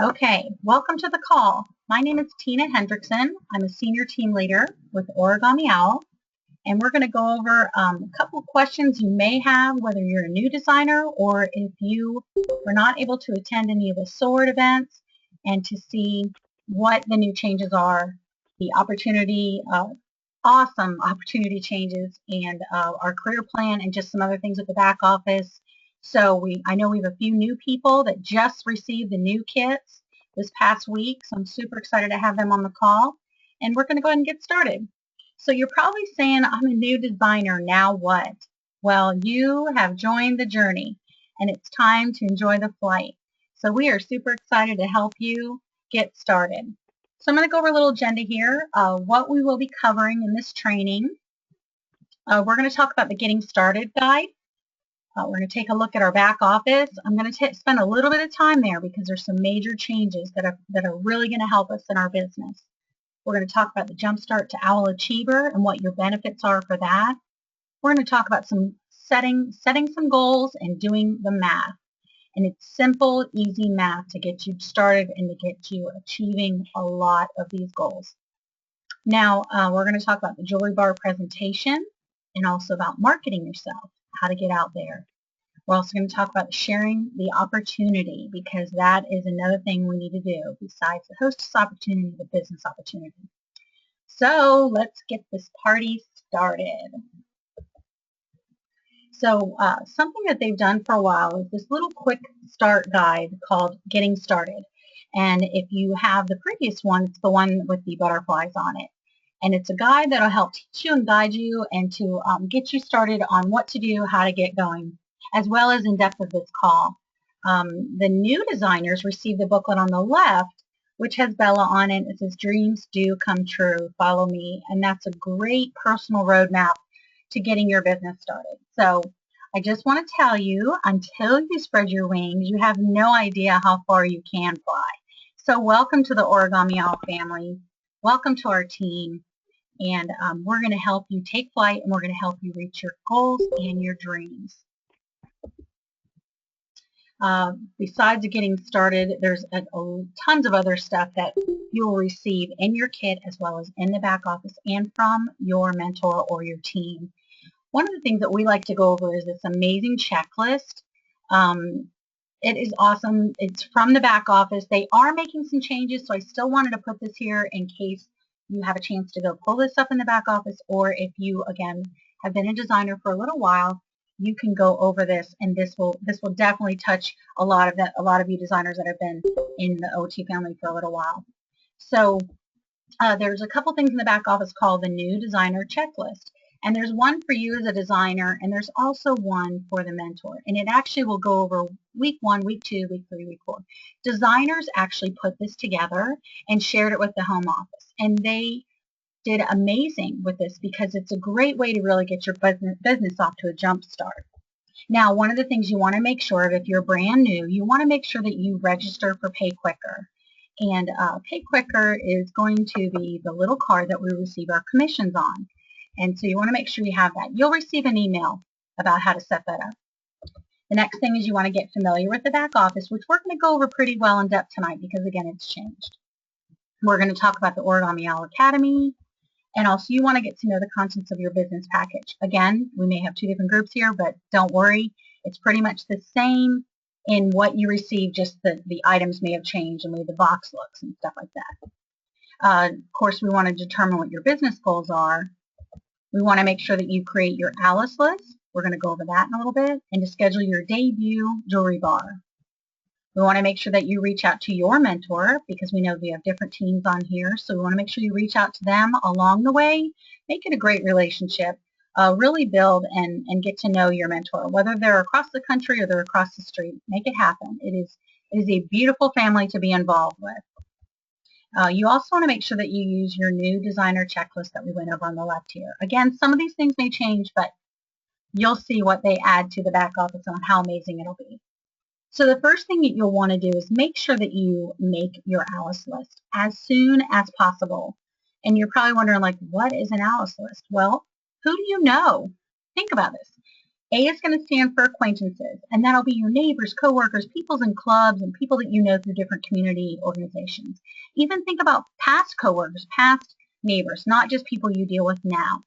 Okay, welcome to the call. My name is Tina Hendrickson. I'm a senior team leader with Origami Owl, and we're going to go over a couple of questions you may have, whether you're a new designer or if you were not able to attend any of the SWORD events, and to see what the new changes are, the opportunity, awesome opportunity changes, and our career plan, and just some other things at the back office. So I know we have a few new people that just received the new kits this past week, so I'm super excited to have them on the call, and we're going to go ahead and get started. So you're probably saying, I'm a new designer, now what? Well, you have joined the journey, and it's time to enjoy the flight. So we are super excited to help you get started. So I'm going to go over a little agenda here, what we will be covering in this training. We're going to talk about the Getting Started guide. We're going to take a look at our back office. I'm going to spend a little bit of time there because there's some major changes that are really going to help us in our business. We're going to talk about the jumpstart to Owlachiever and what your benefits are for that. We're going to talk about some setting some goals and doing the math. And it's simple, easy math to get you started and to get you achieving a lot of these goals. Now, we're going to talk about the jewelry bar presentation and also about marketing yourself, how to get out there. We're also going to talk about sharing the opportunity, because that is another thing we need to do besides the hostess opportunity, the business opportunity. So let's get this party started. So something that they've done for a while is this little quick start guide called Getting Started. And if you have the previous one, it's the one with the butterflies on it. And it's a guide that will help teach you and guide you and to get you started on what to do, how to get going, as well as in depth of this call. The new designers receive the booklet on the left, which has Bella on it. It says, "Dreams do come true, follow me." And that's a great personal roadmap to getting your business started. So I just want to tell you, until you spread your wings, you have no idea how far you can fly. So welcome to the Origami Owl family. Welcome to our team. And we're going to help you take flight, and we're going to help you reach your goals and your dreams. Besides getting started, there's tons of other stuff that you'll receive in your kit, as well as in the back office and from your mentor or your team. One of the things that we like to go over is this amazing checklist. It is awesome. It's from the back office. They are making some changes, so I still wanted to put this here in case you have a chance to go pull this up in the back office, or if you, again, have been a designer for a little while, you can go over this, and this will definitely touch a lot of you designers that have been in the OT family for a little while. So there's a couple things in the back office called the new designer checklist. And there's one for you as a designer, and there's also one for the mentor. And it actually will go over week 1, week 2, week 3, week 4. Designers actually put this together and shared it with the home office. And they did amazing with this because it's a great way to really get your business off to a jump start. Now, one of the things you want to make sure of, if you're brand new, you want to make sure that you register for Pay Quicker. And Pay Quicker is going to be the little card that we receive our commissions on. And so you want to make sure you have that. You'll receive an email about how to set that up. The next thing is you want to get familiar with the back office, which we're going to go over pretty well in depth tonight because, again, it's changed. We're going to talk about the Origami Owl Academy, and also you want to get to know the contents of your business package. Again, we may have 2 different groups here, but don't worry. It's pretty much the same in what you receive, just the items may have changed and the way the box looks and stuff like that. Of course, we want to determine what your business goals are. We want to make sure that you create your Alice list. We're going to go over that in a little bit. And to schedule your debut jewelry bar. We want to make sure that you reach out to your mentor, because we know we have different teams on here. So we want to make sure you reach out to them along the way. Make it a great relationship. Really build and get to know your mentor, whether they're across the country or they're across the street. Make it happen. It is a beautiful family to be involved with. You also want to make sure that you use your new designer checklist that we went over on the left here. Again, some of these things may change, but you'll see what they add to the back office and how amazing it'll be. So the first thing that you'll want to do is make sure that you make your Alice list as soon as possible. And you're probably wondering, like, what is an Alice list? Well, who do you know? Think about this. A is going to stand for acquaintances, and that'll be your neighbors, coworkers, people in clubs, and people that you know through different community organizations. Even think about past coworkers, past neighbors, not just people you deal with now.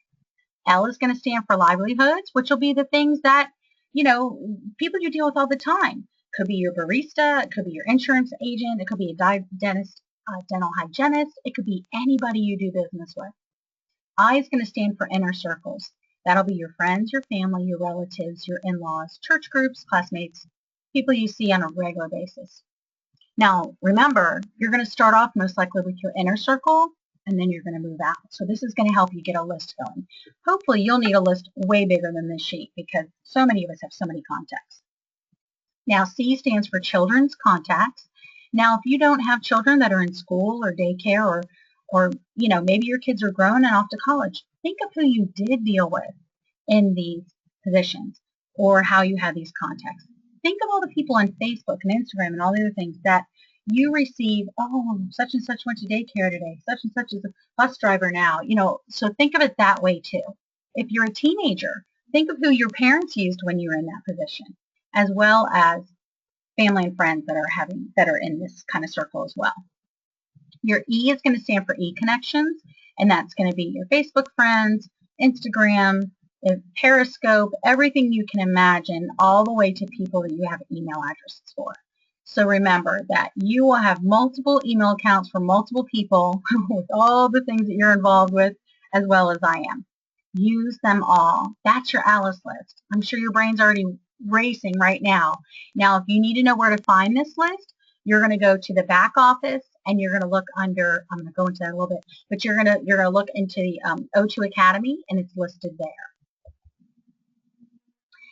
L is going to stand for livelihoods, which will be the things that, people you deal with all the time. Could be your barista, it could be your insurance agent, it could be a dentist, dental hygienist, it could be anybody you do business with. I is going to stand for inner circles. That'll be your friends, your family, your relatives, your in-laws, church groups, classmates, people you see on a regular basis. Now, remember, you're going to start off most likely with your inner circle, and then you're going to move out. So this is going to help you get a list going. Hopefully, you'll need a list way bigger than this sheet because so many of us have so many contacts. Now, C stands for children's contacts. Now, if you don't have children that are in school or daycare or maybe your kids are grown and off to college, think of who you did deal with in these positions or how you had these contacts. Think of all the people on Facebook and Instagram and all the other things that you receive, oh, such and such went to daycare today, such and such is a bus driver now, so think of it that way too. If you're a teenager, think of who your parents used when you were in that position, as well as family and friends that are in this kind of circle as well. Your E is going to stand for E-connections, and that's going to be your Facebook friends, Instagram, Periscope, everything you can imagine, all the way to people that you have email addresses for. So remember that you will have multiple email accounts for multiple people with all the things that you're involved with, as well as I am. Use them all. That's your Alice list. I'm sure your brain's already racing right now. Now, if you need to know where to find this list, you're going to go to the back office and you're going to look under, I'm going to go into that a little bit, but you're going to look into the O2 Academy and it's listed there.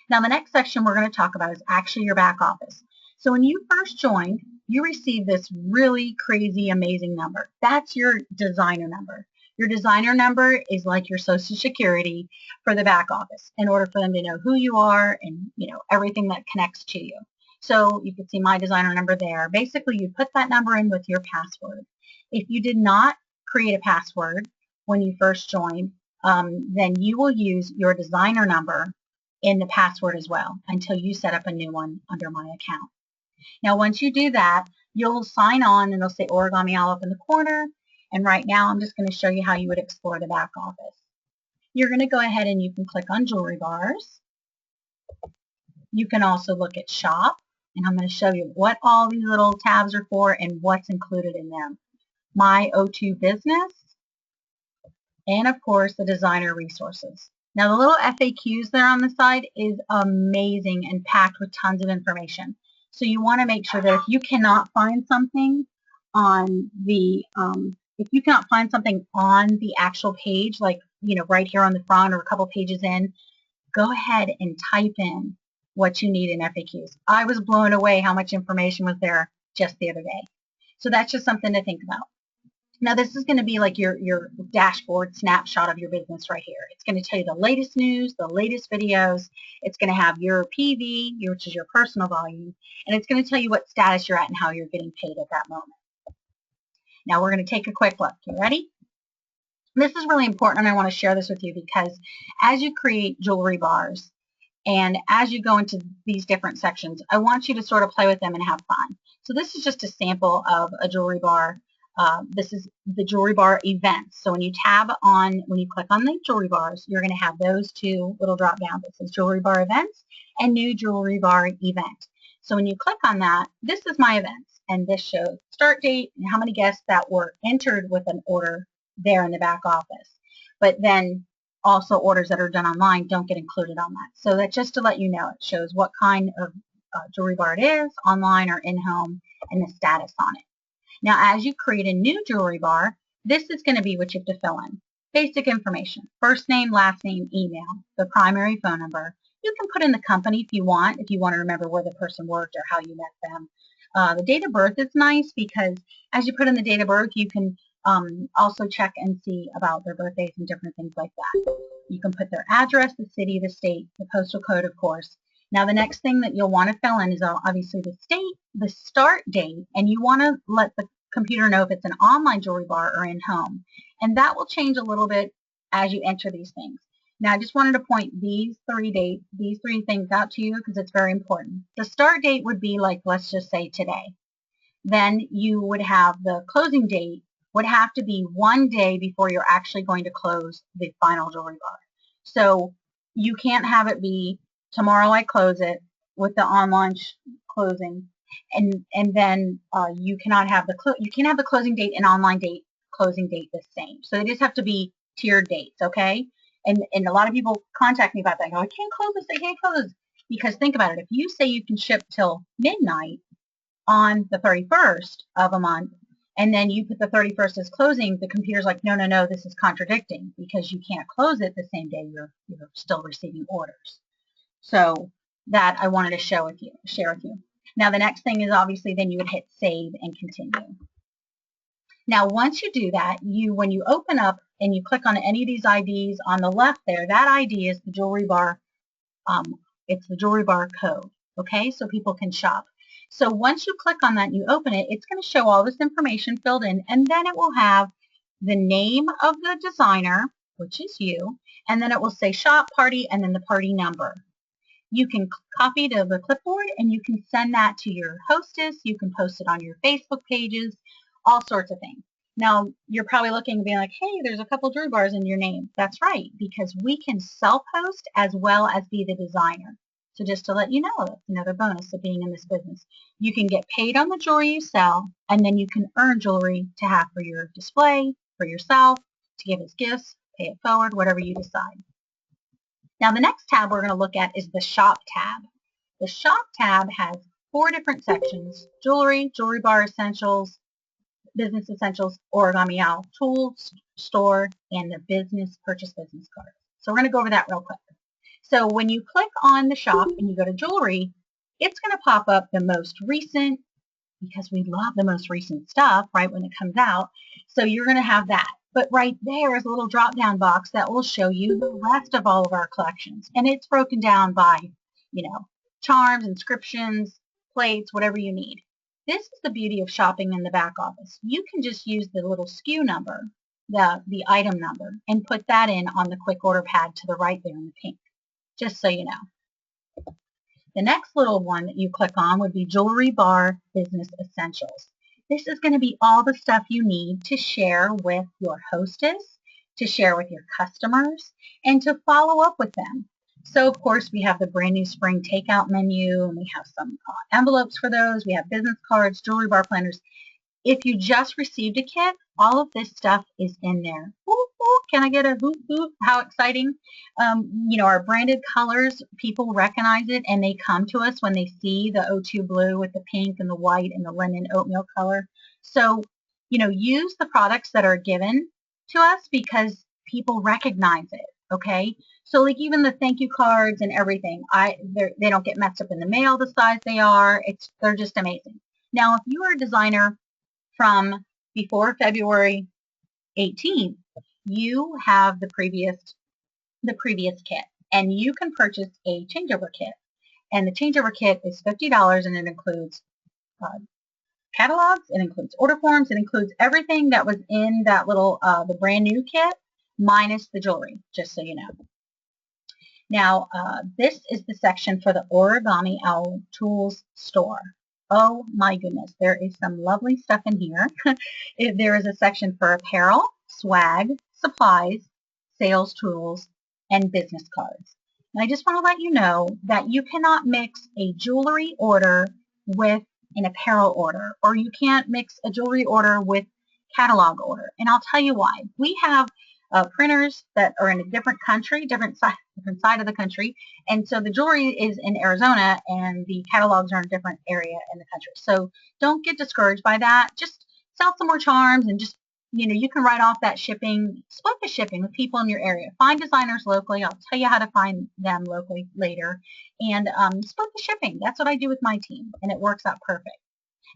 Now, the next section we're going to talk about is actually your back office. So when you first joined, you received this really crazy, amazing number. That's your designer number. Your designer number is like your Social Security for the back office in order for them to know who you are and, everything that connects to you. So you can see my designer number there. Basically, you put that number in with your password. If you did not create a password when you first joined, then you will use your designer number in the password as well until you set up a new one under my account. Now, once you do that, you'll sign on and it'll say Origami Owl up in the corner. And right now, I'm just going to show you how you would explore the back office. You're going to go ahead and you can click on jewelry bars. You can also look at shop. And I'm going to show you what all these little tabs are for and what's included in them. My O2 business, and of course the designer resources. Now the little FAQs there on the side is amazing and packed with tons of information. So you want to make sure that if you cannot find something on the actual page, like right here on the front or a couple pages in, go ahead and type in what you need in FAQs. I was blown away how much information was there just the other day. So that's just something to think about. Now this is going to be like your dashboard snapshot of your business right here. It's going to tell you the latest news, the latest videos. It's going to have your PV, which is your personal volume, and it's going to tell you what status you're at and how you're getting paid at that moment. Now we're going to take a quick look. You ready? This is really important and I want to share this with you because as you create jewelry bars, and as you go into these different sections, I want you to sort of play with them and have fun. So this is just a sample of a jewelry bar. This is the jewelry bar events. So when you click on the jewelry bars, you're going to have those two little drop downs. It says jewelry bar events and new jewelry bar event. So when you click on that, this is my events. And this shows start date and how many guests that were entered with an order there in the back office. But then also orders that are done online don't get included on that. So that's just to let you know. It shows what kind of jewelry bar it is, online or in-home, and the status on it. Now, as you create a new jewelry bar, this is going to be what you have to fill in. Basic information, first name, last name, email, the primary phone number. You can put in the company if you want to remember where the person worked or how you met them. The date of birth is nice because as you put in the date of birth, you can also check and see about their birthdays and different things like that. You can put their address, the city, the state, the postal code, of course. Now, the next thing that you'll want to fill in is obviously the state, the start date, and you want to let the computer know if it's an online jewelry bar or in-home. And that will change a little bit as you enter these things. Now, I just wanted to point these three things out to you because it's very important. The start date would be like, let's just say today. Then you would have the closing date would have to be 1 day before you're actually going to close the final jewelry bar. So you can't have it be tomorrow I close it with the online closing, and then you cannot have the closing date and online date closing date the same. So they just have to be tiered dates, okay? And a lot of people contact me about that. I go, I can't close this. I can't close this. Because think about it. If you say you can ship till midnight on the 31st of a month, and then you put the 31st as closing, the computer's like, no, no, no, this is contradicting because you can't close it the same day you're still receiving orders. So that I wanted to share with you. Now the next thing is obviously then you would hit save and continue. Now once you do that, when you open up and you click on any of these IDs on the left there, that ID is the jewelry bar. It's the jewelry bar code. Okay, so people can shop. So once you click on that and you open it, it's going to show all this information filled in, and then it will have the name of the designer, which is you, and then it will say shop party and then the party number. You can copy to the clipboard and you can send that to your hostess. You can post it on your Facebook pages, all sorts of things. Now, you're probably looking and being like, hey, there's a couple jewelry bars in your name. That's right, because we can self-host as well as be the designer. So just to let you know, that's another bonus of being in this business. You can get paid on the jewelry you sell, and then you can earn jewelry to have for your display, for yourself, to give as gifts, pay it forward, whatever you decide. Now, the next tab we're going to look at is the Shop tab. The Shop tab has 4 different sections: jewelry, jewelry bar essentials, business essentials, Origami Owl tools, store, and the business purchase business card. So we're going to go over that real quick. So when you click on the shop and you go to jewelry, it's going to pop up the most recent, because we love the most recent stuff, right, when it comes out. So you're going to have that. But right there is a little drop-down box that will show you the rest of all of our collections. And it's broken down by, charms, inscriptions, plates, whatever you need. This is the beauty of shopping in the back office. You can just use the little SKU number, the item number, and put that in on the quick order pad to the right there in the pink, just so you know. The next little one that you click on would be Jewelry Bar Business Essentials. This is going to be all the stuff you need to share with your hostess, to share with your customers, and to follow up with them. So, of course, we have the brand new spring takeout menu, and we have some envelopes for those. We have business cards, jewelry bar planners. If you just received a kit, all of this stuff is in there. Ooh, ooh, can I get a hoop hoop? How exciting. Our branded colors, people recognize it, and they come to us when they see the O2 blue with the pink and the white and the lemon oatmeal color. So, use the products that are given to us because people recognize it, okay? So, like even the thank you cards and everything, they don't get messed up in the mail the size they are. They're just amazing. Now, if you are a designer from before February 18th, you have the previous kit, and you can purchase a changeover kit. And the changeover kit is $50, and it includes catalogs, it includes order forms, it includes everything that was in that little the brand new kit minus the jewelry, just so you know. Now, this is the section for the Origami Owl Tools store. Oh my goodness, there is some lovely stuff in here. There is a section for apparel, swag, supplies, sales tools, and business cards. And I just want to let you know that you cannot mix a jewelry order with an apparel order, or you can't mix a jewelry order with catalog order. And I'll tell you why. We have printers that are in a different country, different side of the country, and so the jewelry is in Arizona and the catalogs are in a different area in the country. So don't get discouraged by that. Just sell some more charms, and just, you can write off that shipping, split the shipping with people in your area. Find designers locally. I'll tell you how to find them locally later, and split the shipping. That's what I do with my team, and it works out perfect.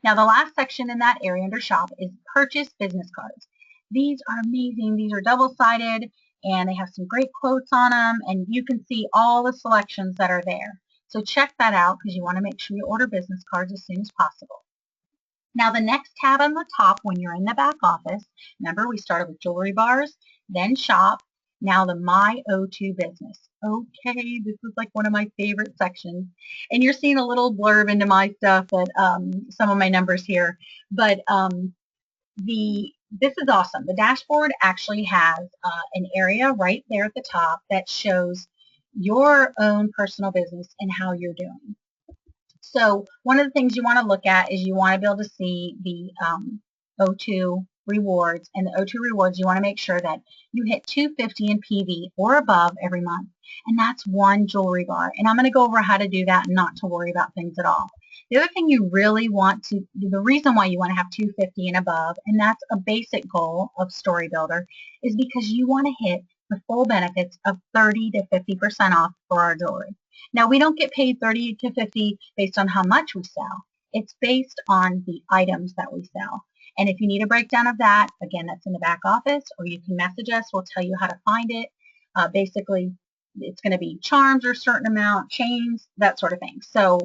Now, the last section in that area under shop is purchase business cards. These are amazing. These are double-sided, and they have some great quotes on them, and you can see all the selections that are there. So check that out because you want to make sure you order business cards as soon as possible. Now, the next tab on the top when you're in the back office, remember we started with jewelry bars, then shop, Now the My O2 business. Okay, this is like one of my favorite sections. And you're seeing a little blurb into my stuff at some of my numbers here. But this is awesome. The dashboard actually has an area right there at the top that shows your own personal business and how you're doing. So one of the things you want to look at is you want to be able to see the O2 rewards, and the O2 rewards, you want to make sure that you hit 250 in PV or above every month, and that's one jewelry bar. And I'm going to go over how to do that and not to worry about things at all. The other thing you really want to, the reason why you want to have 250 and above, and that's a basic goal of Story Builder, is because you want to hit the full benefits of 30 to 50% off for our jewelry. Now, we don't get paid 30 to 50 based on how much we sell. It's based on the items that we sell. And if you need a breakdown of that, again, that's in the back office, or you can message us. We'll tell you how to find it. Basically, it's going to be charms or a certain amount, chains, that sort of thing. So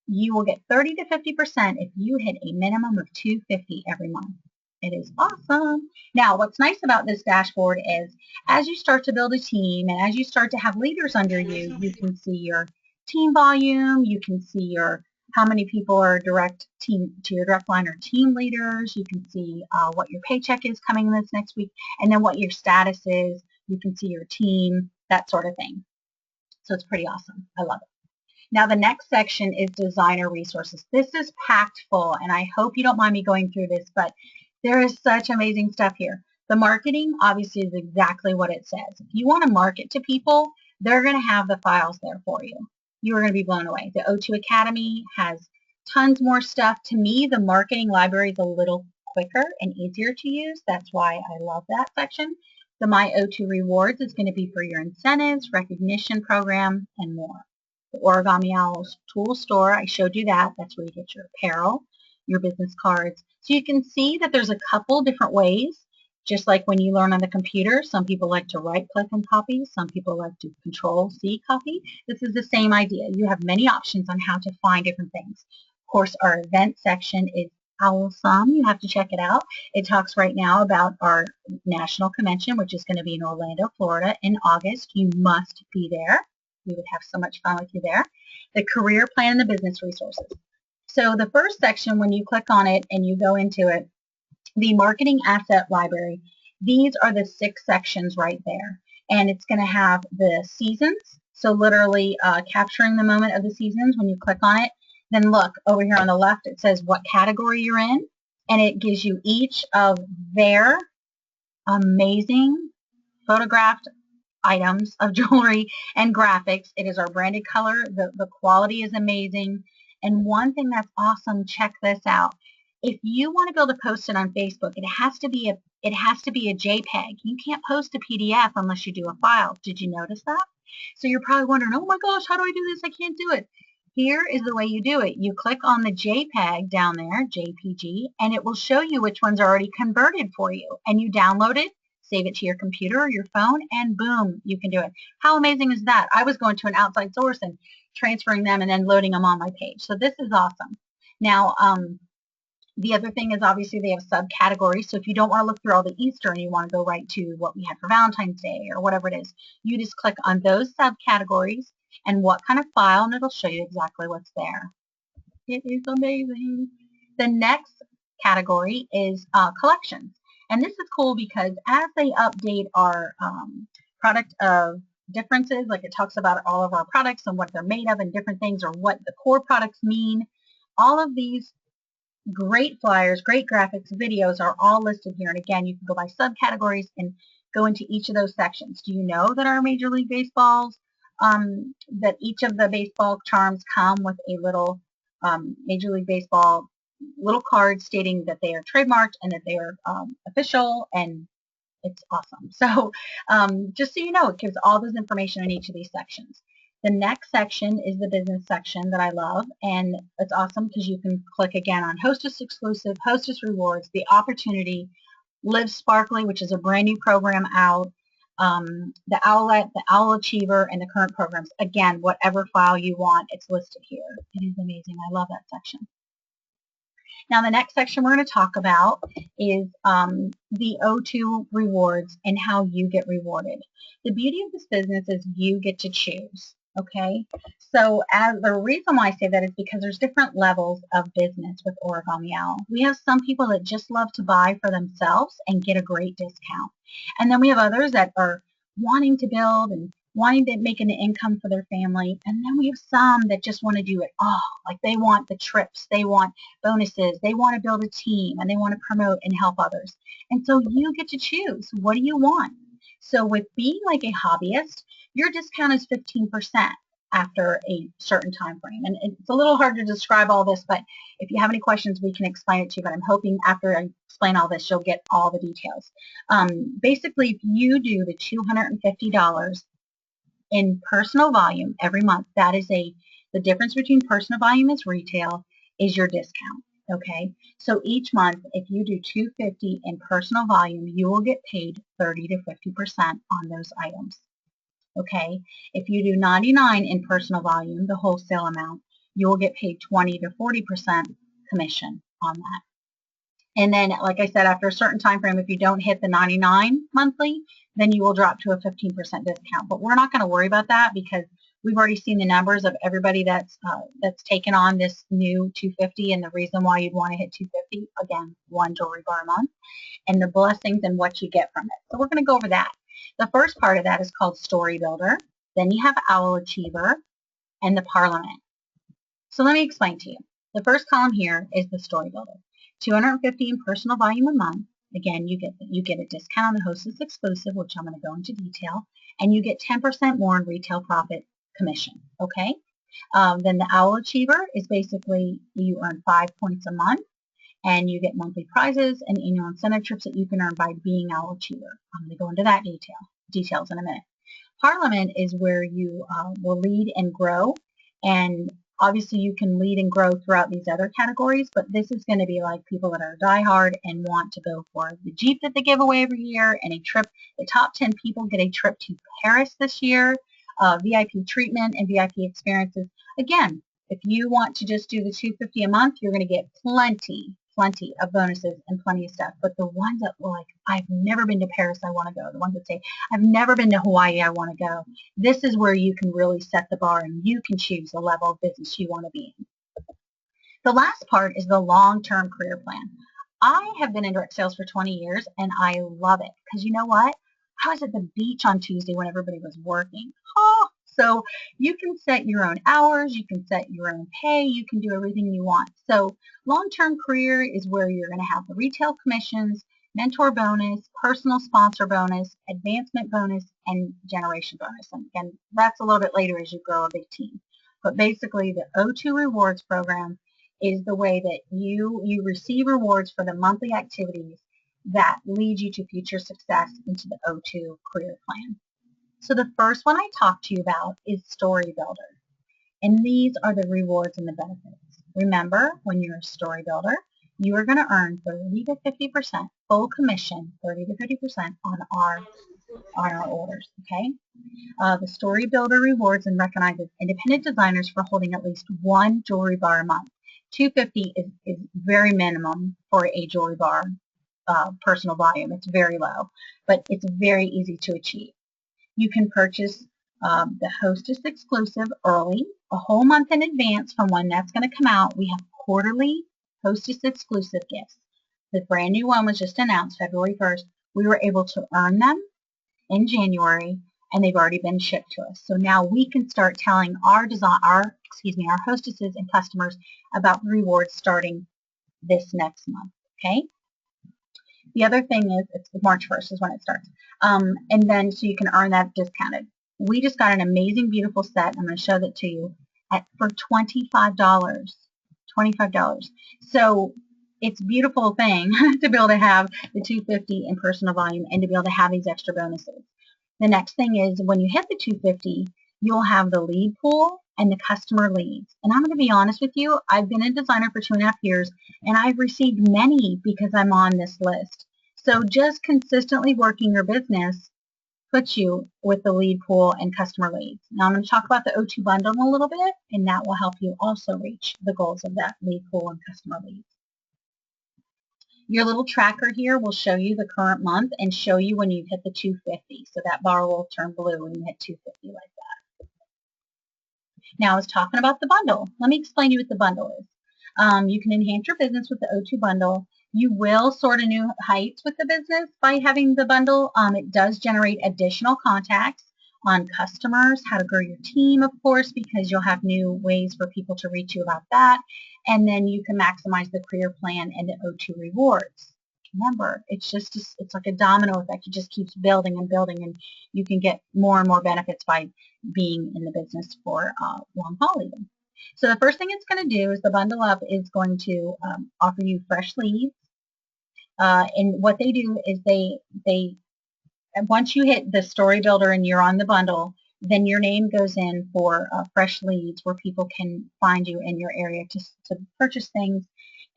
you will get 30 to 50% if you hit a minimum of 250 every month. It is awesome. Now, what's nice about this dashboard is as you start to build a team and as you start to have leaders under you, you can see your team volume, you can see your how many people are direct team to your direct line or team leaders, you can see what your paycheck is coming this next week, and then what your status is. You can see your team, that sort of thing. So it's pretty awesome. I love it. Now the next section is designer resources. This is packed full, and I hope you don't mind me going through this, but there is such amazing stuff here. The marketing obviously is exactly what it says. If you want to market to people, they're going to have the files there for you. You are going to be blown away. The O2 Academy has tons more stuff. To me, the marketing library is a little quicker and easier to use. That's why I love that section. The My O2 Rewards is going to be for your incentives, recognition program, and more. The Origami Owl tool store, I showed you that. That's where you get your apparel, your business cards. So you can see that there's a couple different ways, just like when you learn on the computer. Some people like to right-click and copy. Some people like to Control-C copy. This is the same idea. You have many options on how to find different things. Of course, our event section is OWLSOME. You have to check it out. It talks right now about our national convention, which is going to be in Orlando, Florida in August. You must be there. We would have so much fun with you there. The career plan and the business resources. So the first section, when you click on it and you go into it, the marketing asset library, these are the 6 sections right there. And it's going to have the seasons, so literally capturing the moment of the seasons when you click on it. Then look, over here on the left, it says what category you're in, and it gives you each of their amazing photographed items of jewelry and graphics. It is our branded color. The quality is amazing. And one thing that's awesome, check this out. If you want to be able to post it on Facebook, it has to be a JPEG. You can't post a PDF unless you do a file. Did you notice that? So you're probably wondering, oh my gosh, how do I do this? I can't do it. Here is the way you do it. You click on the JPEG down there, JPG, and it will show you which ones are already converted for you. And you download it, save it to your computer or your phone, and boom, you can do it. How amazing is that? I was going to an outside source and transferring them and then loading them on my page. So this is awesome. Now, the other thing is obviously they have subcategories. So if you don't want to look through all the Easter and you want to go right to what we had for Valentine's Day or whatever it is, you just click on those subcategories and what kind of file, and it'll show you exactly what's there. It is amazing. The next category is collections. And this is cool because as they update our product of differences, like it talks about all of our products and what they're made of and different things or what the core products mean, all of these great flyers, great graphics, videos are all listed here. And again, you can go by subcategories and go into each of those sections. Do you know that our Major League Baseballs, that each of the baseball charms come with a little Major League Baseball little card stating that they are trademarked and that they are official, and it's awesome. So just so you know, it gives all this information in each of these sections. The next section is the business section that I love, and it's awesome because you can click again on Hostess Exclusive, Hostess Rewards, The Opportunity, Live Sparkly, which is a brand new program out, the Owlet, the Owlachiever, and the current programs. Again, whatever file you want, it's listed here. It is amazing. I love that section. Now, the next section we're going to talk about is the O2 rewards and how you get rewarded. The beauty of this business is you get to choose. Okay, so as the reason why I say that is because there's different levels of business with Origami Owl. We have some people that just love to buy for themselves and get a great discount. And then we have others that are wanting to build and wanting to make an income for their family. And then we have some that just want to do it all. Like they want the trips, they want bonuses, they want to build a team, and they want to promote and help others. And so you get to choose. What do you want? So with being like a hobbyist, your discount is 15% after a certain time frame. And it's a little hard to describe all this, but if you have any questions, we can explain it to you. But I'm hoping after I explain all this, you'll get all the details. Basically, if you do the $250 in personal volume every month, that is the difference between personal volume is retail is your discount. Okay, so each month, if you do $250 in personal volume, you will get paid 30 to 50% on those items. Okay, if you do $99 in personal volume, the wholesale amount, you will get paid 20 to 40% commission on that. And then, like I said, after a certain time frame, if you don't hit the $99 monthly, then you will drop to a 15% discount. But we're not going to worry about that because we've already seen the numbers of everybody that's taken on this new $250, and the reason why you'd want to hit $250, again, one jewelry bar a month, and the blessings and what you get from it. So we're going to go over that. The first part of that is called Story Builder. Then you have Owlachiever and the Parliament. So let me explain to you. The first column here is the Story Builder. $250 in personal volume a month. Again, you get a discount on the Hostess Exclusive, which I'm going to go into detail, and you get 10% more in retail profit commission. Okay. Then the Owlachiever is basically you earn 5 points a month, and you get monthly prizes and annual incentive trips that you can earn by being Owlachiever. I'm going to go into that details in a minute. Parliament is where you will lead and grow, and obviously you can lead and grow throughout these other categories, but this is going to be like people that are diehard and want to go for the Jeep that they give away every year and a trip. The top 10 people get a trip to Paris this year, VIP treatment and VIP experiences. Again, if you want to just do the $250 a month, you're going to get plenty of bonuses and plenty of stuff. But the ones that were like, I've never been to Paris, I want to go. The ones that say, I've never been to Hawaii, I want to go. This is where you can really set the bar and you can choose the level of business you want to be in. The last part is the long-term career plan. I have been in direct sales for 20 years and I love it because you know what? I was at the beach on Tuesday when everybody was working. Oh, so you can set your own hours, you can set your own pay, you can do everything you want. So long-term career is where you're going to have the retail commissions, mentor bonus, personal sponsor bonus, advancement bonus, and generation bonus. And again, that's a little bit later as you grow a big team. But basically the O2 rewards program is the way that you receive rewards for the monthly activities that lead you to future success into the O2 career plan. So the first one I talked to you about is Story Builder. And these are the rewards and the benefits. Remember, when you're a Story Builder, you are going to earn 30 to 50% full commission, 30 to 50% on our orders, okay? The Story Builder rewards and recognizes independent designers for holding at least one jewelry bar a month. $250 is very minimum for a jewelry bar personal volume. It's very low, but it's very easy to achieve. You can purchase the Hostess Exclusive early, a whole month in advance from when that's going to come out. We have quarterly Hostess Exclusive gifts. The brand new one was just announced February 1st. We were able to earn them in January, and they've already been shipped to us. So now we can start telling our hostesses and customers about the rewards starting this next month. Okay. The other thing is, it's March 1st is when it starts. And then so you can earn that discounted. We just got an amazing, beautiful set. I'm going to show that to you for $25. $25. So it's a beautiful thing to be able to have the $250 in personal volume and to be able to have these extra bonuses. The next thing is when you hit the $250, you'll have the lead pool and the customer leads. And I'm going to be honest with you, I've been a designer for 2.5 years and I've received many because I'm on this list. So just consistently working your business puts you with the lead pool and customer leads. Now I'm going to talk about the O2 bundle a little bit, and that will help you also reach the goals of that lead pool and customer leads. Your little tracker here will show you the current month and show you when you've hit the 250. So that bar will turn blue when you hit 250 like that. Now I was talking about the bundle. Let me explain to you what the bundle is. You can enhance your business with the O2 bundle. You will soar to new heights with the business by having the bundle. It does generate additional contacts on customers, how to grow your team, of course, because you'll have new ways for people to reach you about that. And then you can maximize the career plan and the O2 rewards. Remember, it's like a domino effect. It just keeps building and building, and you can get more and more benefits by being in the business for long haul even. So the first thing it's going to do is the bundle up is going to offer you fresh leads. And what they do is they once you hit the story builder and you're on the bundle, then your name goes in for fresh leads where people can find you in your area to purchase things.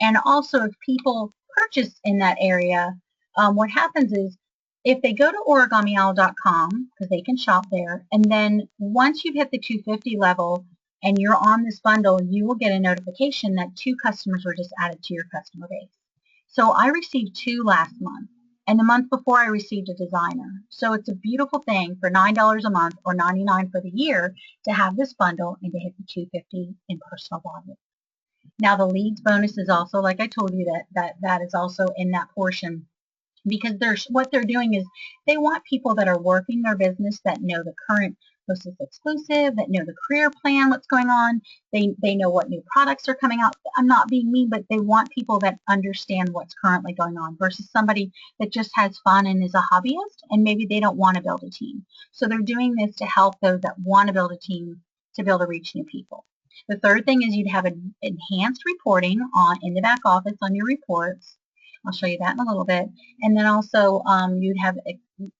And also if people purchase in that area, what happens is if they go to OrigamiOwl.com, because they can shop there, and then once you've hit the 250 level and you're on this bundle, you will get a notification that 2 customers were just added to your customer base. So I received 2 last month. And the month before I received a designer. So it's a beautiful thing for $9 a month or $99 for the year to have this bundle and to hit the 250 in personal volume. Now the leads bonus is also, like I told you, that is also in that portion, because what they're doing is they want people that are working their business that know the current Hostess exclusive, that know the career plan, what's going on. They know what new products are coming out. I'm not being mean, but they want people that understand what's currently going on versus somebody that just has fun and is a hobbyist and maybe they don't want to build a team. So they're doing this to help those that want to build a team to be able to reach new people. The third thing is you'd have an enhanced reporting in the back office on your reports. I'll show you that in a little bit. And then also you'd have,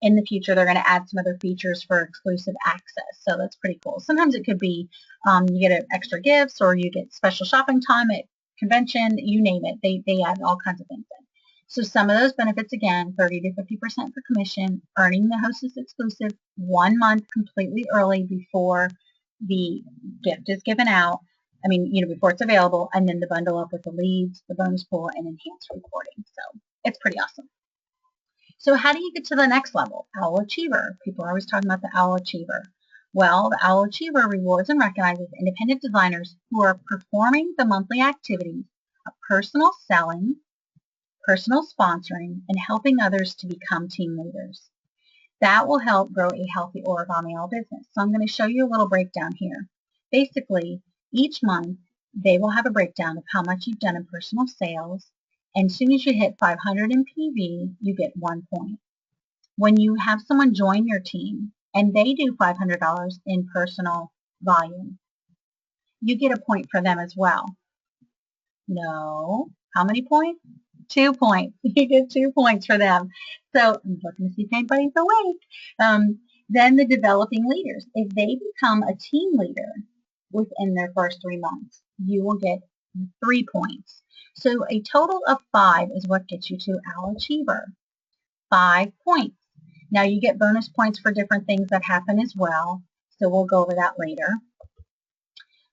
in the future, they're going to add some other features for exclusive access. So that's pretty cool. Sometimes it could be you get extra gifts or you get special shopping time at convention, you name it. They add all kinds of things in. So some of those benefits, again, 30 to 50% for commission, earning the Hostess exclusive 1 month completely early before the gift is given out. I mean, before it's available, and then the bundle up with the leads, the bonus pool, and enhanced reporting. So it's pretty awesome. So how do you get to the next level? Owlachiever. People are always talking about the Owlachiever. Well, the Owlachiever rewards and recognizes independent designers who are performing the monthly activities of personal selling, personal sponsoring, and helping others to become team leaders. That will help grow a healthy Origami Owl business. So I'm going to show you a little breakdown here. Basically, each month, they will have a breakdown of how much you've done in personal sales. And as soon as you hit 500 in PV, you get 1 point. When you have someone join your team and they do $500 in personal volume, you get a point for them as well. No. How many points? 2 points. You get 2 points for them. So I'm looking to see if anybody's awake. Then the developing leaders. If they become a team leader within their first 3 months, you will get 3 points. So a total of 5 is what gets you to Owlachiever. 5 points. Now you get bonus points for different things that happen as well. So we'll go over that later.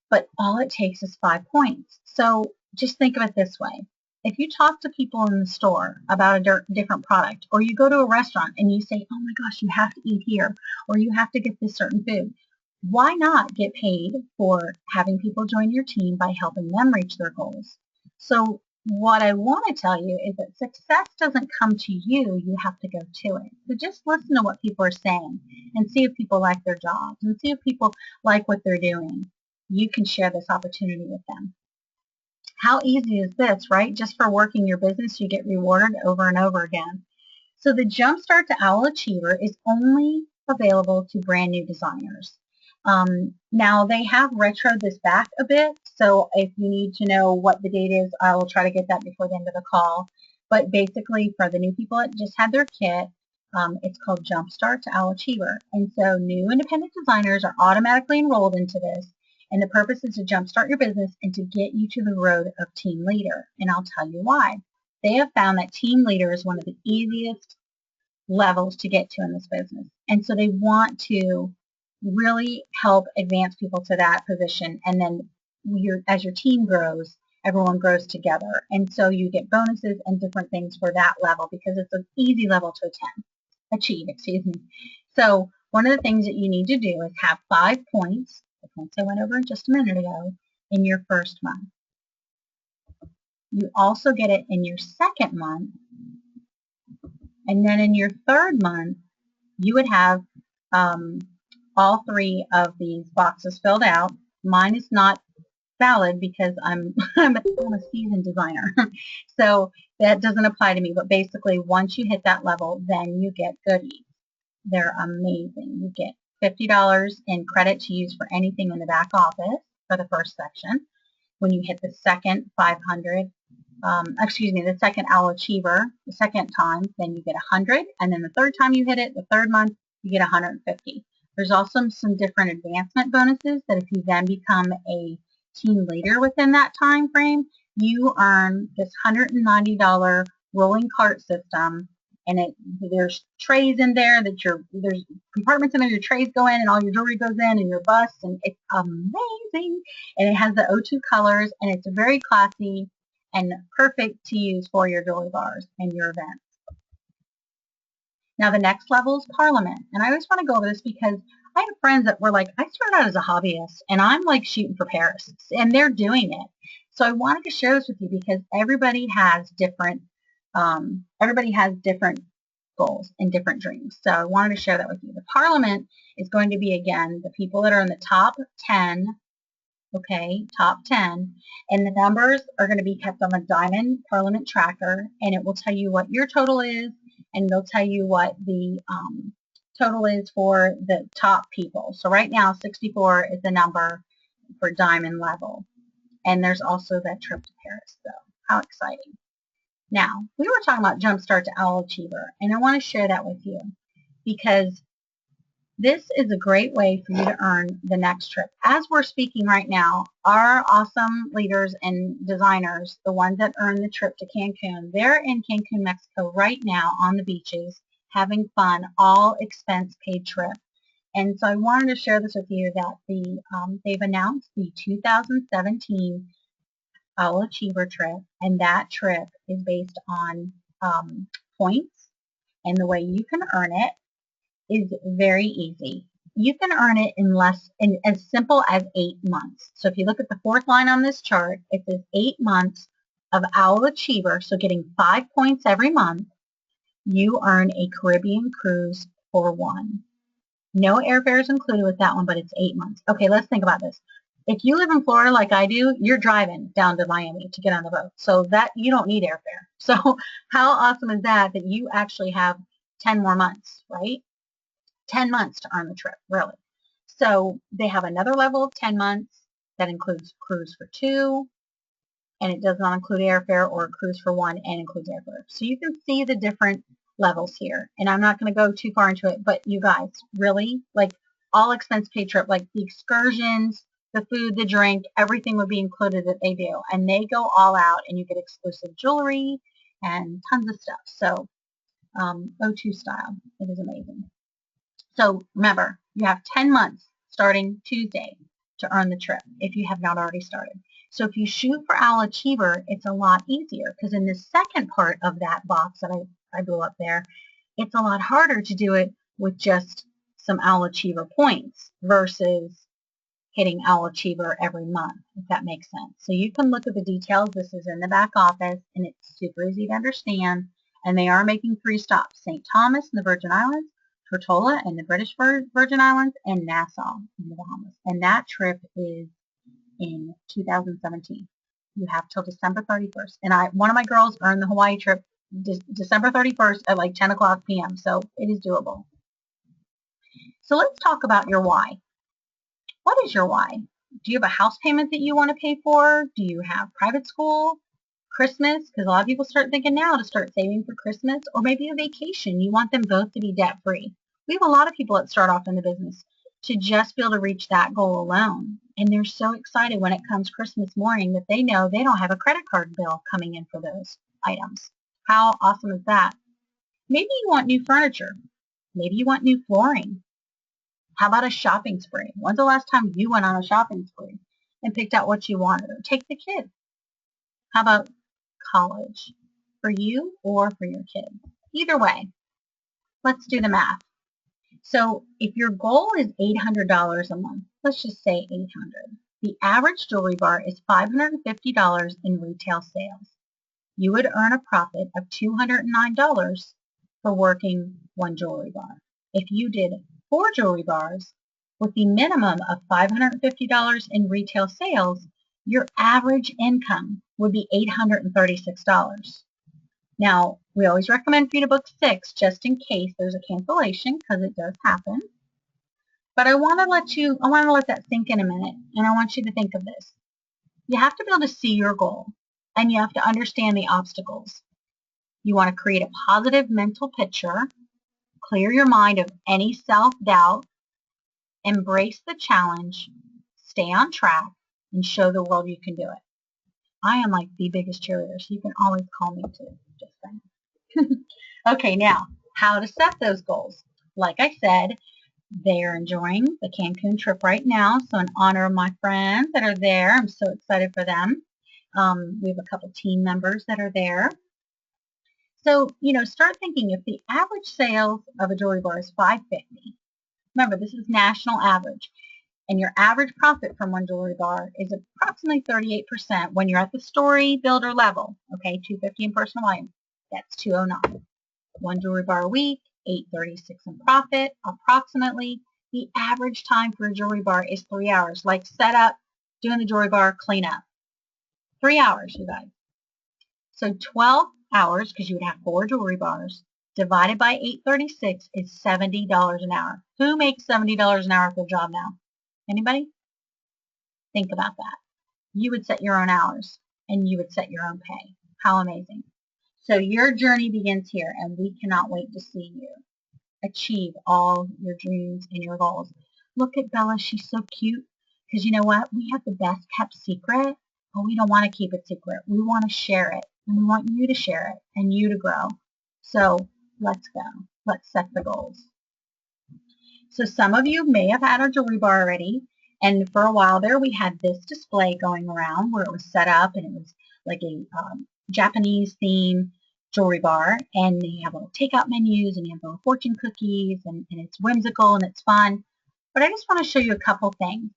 But all it takes is 5 points. So just think of it this way. If you talk to people in the store about a different product, or you go to a restaurant and you say, oh my gosh, you have to eat here, or you have to get this certain food, why not get paid for having people join your team by helping them reach their goals? So what I want to tell you is that success doesn't come to you, you have to go to it. So just listen to what people are saying and see if people like their jobs and see if people like what they're doing. You can share this opportunity with them. How easy is this, right? Just for working your business, you get rewarded over and over again. So the Jumpstart to Owlachiever is only available to brand new designers. Now they have retroed this back a bit, so if you need to know what the date is, I will try to get that before the end of the call. But basically, for the new people that just had their kit, it's called Jumpstart to Owlachiever. And so new independent designers are automatically enrolled into this, and the purpose is to jumpstart your business and to get you to the road of team leader. And I'll tell you why. They have found that team leader is one of the easiest levels to get to in this business. And so they want to really help advance people to that position. And then as your team grows, everyone grows together. And so you get bonuses and different things for that level because it's an easy level to achieve, excuse me. So one of the things that you need to do is have 5 points, the points I went over just a minute ago, in your first month. You also get it in your second month, and then in your third month, you would have all 3 of these boxes filled out. Mine is not valid because I'm a seasoned designer, so that doesn't apply to me. But basically, once you hit that level, then you get goodies. They're amazing. You get $50 in credit to use for anything in the back office for the first section. When you hit the second 500, the second Owlachiever, the second time, then you get 100, and then the third time you hit it, the third month, you get 150. There's also some different advancement bonuses that if you then become a team leader within that time frame, you earn this $190 rolling cart system, and there's trays in there that there's compartments in there, your trays go in and all your jewelry goes in and your bus, and it's amazing. And it has the O2 colors, and it's very classy and perfect to use for your jewelry bars and your events. Now the next level is Parliament, and I always want to go over this because I have friends that were like, I started out as a hobbyist and I'm like shooting for Paris, and they're doing it. So I wanted to share this with you because everybody has different goals and different dreams. So I wanted to share that with you. The Parliament is going to be, again, the people that are in the top 10, okay, top 10, and the numbers are going to be kept on the Diamond Parliament tracker, and it will tell you what your total is, and they'll tell you what the total is for the top people. So right now, 64 is the number for Diamond level. And there's also that trip to Paris, though. How exciting. Now, we were talking about Jumpstart to Owlachiever, and I want to share that with you because this is a great way for you to earn the next trip. As we're speaking right now, our awesome leaders and designers, the ones that earn the trip to Cancun, they're in Cancun, Mexico right now on the beaches, having fun, all expense paid trip. And so I wanted to share this with you that they've announced the 2017 Owlachiever trip, and that trip is based on points, and the way you can earn it is very easy. You can earn it in as simple as 8 months. So if you look at the 4th line on this chart, it says 8 months of Owlachiever, so getting 5 points every month, you earn a Caribbean cruise for 1. No airfare is included with that one, but it's 8 months. Okay, let's think about this. If you live in Florida like I do, you're driving down to Miami to get on the boat. So that you don't need airfare. So how awesome is that you actually have 10 more months, right? 10 months to earn the trip, really. So they have another level of 10 months that includes cruise for 2, and it does not include airfare, or cruise for 1 and includes airfare. So you can see the different levels here, and I'm not going to go too far into it, but you guys, really, like all expense paid trip, like the excursions, the food, the drink, everything would be included that they do, and they go all out, and you get exclusive jewelry and tons of stuff. So O2 style, it is amazing. So remember, you have 10 months starting Tuesday to earn the trip if you have not already started. So if you shoot for Owlachiever, it's a lot easier because in the second part of that box that I blew up there, it's a lot harder to do it with just some Owlachiever points versus hitting Owlachiever every month, if that makes sense. So you can look at the details. This is in the back office, and it's super easy to understand. And they are making 3 stops: St. Thomas in the Virgin Islands, Tortola in the British Virgin Islands, and Nassau in the Bahamas. And that trip is in 2017. You have till December 31st. And one of my girls earned the Hawaii trip December 31st at like 10 o'clock p.m. So it is doable. So let's talk about your why. What is your why? Do you have a house payment that you want to pay for? Do you have private school? Christmas? Because a lot of people start thinking now to start saving for Christmas, or maybe a vacation. You want them both to be debt-free. We have a lot of people that start off in the business to just be able to reach that goal alone. And they're so excited when it comes Christmas morning that they know they don't have a credit card bill coming in for those items. How awesome is that? Maybe you want new furniture. Maybe you want new flooring. How about a shopping spree? When's the last time you went on a shopping spree and picked out what you wanted? Or take the kids. How about college? For you or for your kids? Either way, let's do the math. So if your goal is $800 a month, let's just say 800. The average jewelry bar is $550 in retail sales. You would earn a profit of $209 for working one jewelry bar. If you did 4 jewelry bars with the minimum of $550 in retail sales, your average income would be $836. Now, we always recommend for you to book 6 just in case there's a cancellation, because it does happen. But I want to let that sink in a minute, and I want you to think of this. You have to be able to see your goal, and you have to understand the obstacles. You want to create a positive mental picture, clear your mind of any self-doubt, embrace the challenge, stay on track, and show the world you can do it. I am like the biggest cheerleader, so you can always call me too. Just saying. Okay, now, how to set those goals. Like I said, they are enjoying the Cancun trip right now, so in honor of my friends that are there, I'm so excited for them. We have a couple team members that are there. So, start thinking, if the average sales of a jewelry bar is $550, remember, this is national average, and your average profit from one jewelry bar is approximately 38% when you're at the story builder level, okay, $250 in personal volume, that's $209. One jewelry bar a week, $836 in profit, approximately. The average time for a jewelry bar is 3 hours, like set up, doing the jewelry bar, clean up. 3 hours, you guys. So 12 hours, because you would have 4 jewelry bars, divided by $836 is $70 an hour. Who makes $70 an hour at their job now? Anybody? Think about that. You would set your own hours, and you would set your own pay. How amazing. So your journey begins here, and we cannot wait to see you achieve all your dreams and your goals. Look at Bella. She's so cute, because you know what? We have the best kept secret, but we don't want to keep it secret. We want to share it, and we want you to share it and you to grow. So let's go. Let's set the goals. So some of you may have had our jewelry bar already, and for a while there we had this display going around where it was set up, and it was like a Japanese theme jewelry bar, and you have little takeout menus, and you have little fortune cookies, and it's whimsical and it's fun. But I just want to show you a couple things.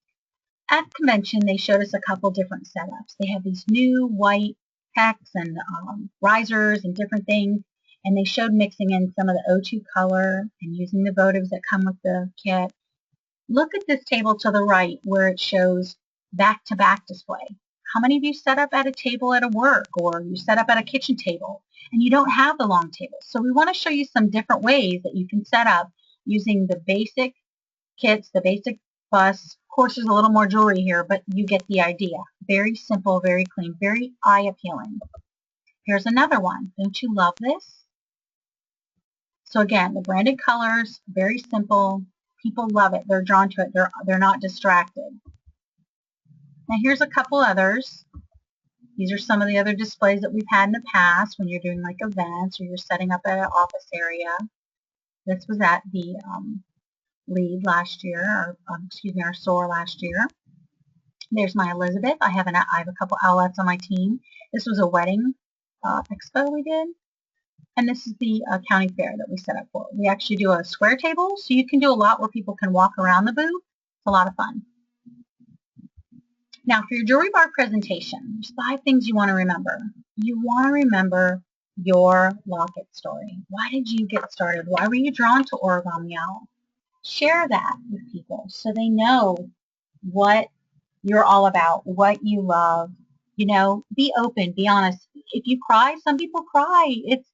At convention, they showed us a couple different setups. They have these new white pecks and risers and different things, and they showed mixing in some of the O2 color and using the votives that come with the kit. Look at this table to the right where it shows back-to-back display. How many of you set up at a table at a work, or you set up at a kitchen table and you don't have the long table? So we want to show you some different ways that you can set up using the basic kits, the basic bus. Of course, there's a little more jewelry here, but you get the idea. Very simple, very clean, very eye-appealing. Here's another one. Don't you love this? So again, the branded colors, very simple. People love it. They're drawn to it. They're not distracted. Now here's a couple others. These are some of the other displays that we've had in the past when you're doing like events or you're setting up at an office area. This was at the lead last year, or our SOAR last year. There's my Elizabeth. I have a couple owlets on my team. This was a wedding expo we did. And this is the county fair that we set up for. We actually do a square table, so you can do a lot where people can walk around the booth. It's a lot of fun. Now, for your jewelry bar presentation, there's 5 things you want to remember. You want to remember your locket story. Why did you get started? Why were you drawn to Origami Owl? Share that with people so they know what you're all about, what you love. Be open, be honest. If you cry, some people cry. It's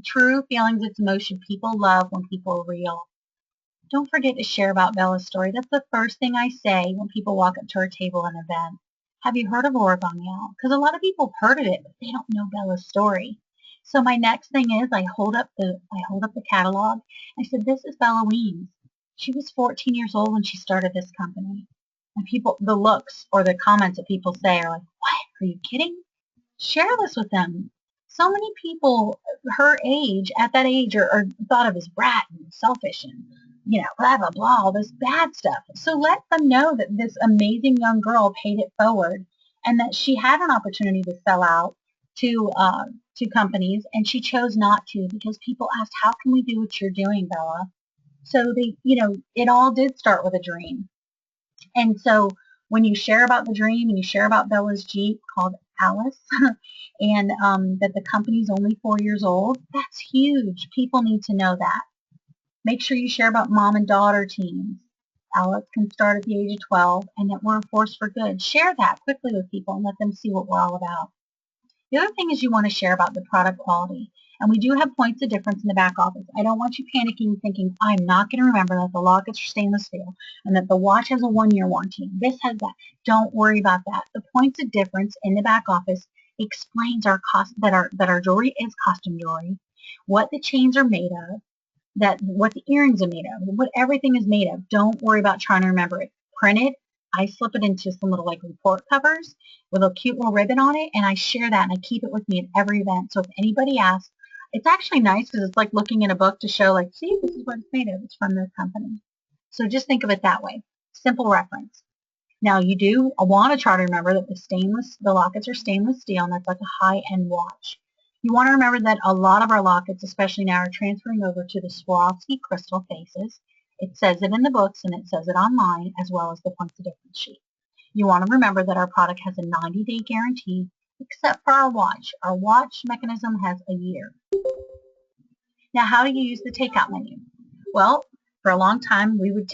true feelings, it's emotion. People love when people are real. Don't forget to share about Bella's story. That's the first thing I say when people walk up to our table at an event. Have you heard of Origami Owl? Because a lot of people have heard of it, but they don't know Bella's story. So my next thing is I hold up the catalog. I said, this is Bella Weems. She was 14 years old when she started this company. And the looks or the comments that people say are like, what? Are you kidding? Share this with them. So many people her age, at that age, are thought of as brat and selfish and, blah, blah, blah, all this bad stuff. So let them know that this amazing young girl paid it forward and that she had an opportunity to sell out to companies, and she chose not to because people asked, "How can we do what you're doing, Bella?" So they, it all did start with a dream. And so when you share about the dream and you share about Bella's Jeep called Alice, and that the company's only 4 years old, that's huge. People need to know that. Make sure you share about mom and daughter teams. Alex can start at the age of 12, and that we're a force for good. Share that quickly with people and let them see what we're all about. The other thing is you want to share about the product quality. And we do have points of difference in the back office. I don't want you panicking thinking, I'm not going to remember that the lockets are stainless steel and that the watch has a 1-year warranty. This has that. Don't worry about that. The points of difference in the back office explains our cost, that our jewelry is costume jewelry, what the chains are made of, that what the earrings are made of, what everything is made of. Don't worry about trying to remember it. Print it. I slip it into some little report covers with a cute little ribbon on it, and I share that and I keep it with me at every event. So if anybody asks, it's actually nice because it's like looking in a book to show, like, see, this is what it's made of. It's from this company. So just think of it that way. Simple reference. Now you do want to try to remember that the lockets are stainless steel, and that's like a high-end watch. You want to remember that a lot of our lockets, especially now, are transferring over to the Swarovski crystal faces. It says it in the books and it says it online, as well as the points of difference sheet. You want to remember that our product has a 90-day guarantee, except for our watch. Our watch mechanism has a year. Now, how do you use the takeout menu? Well, for a long time, we would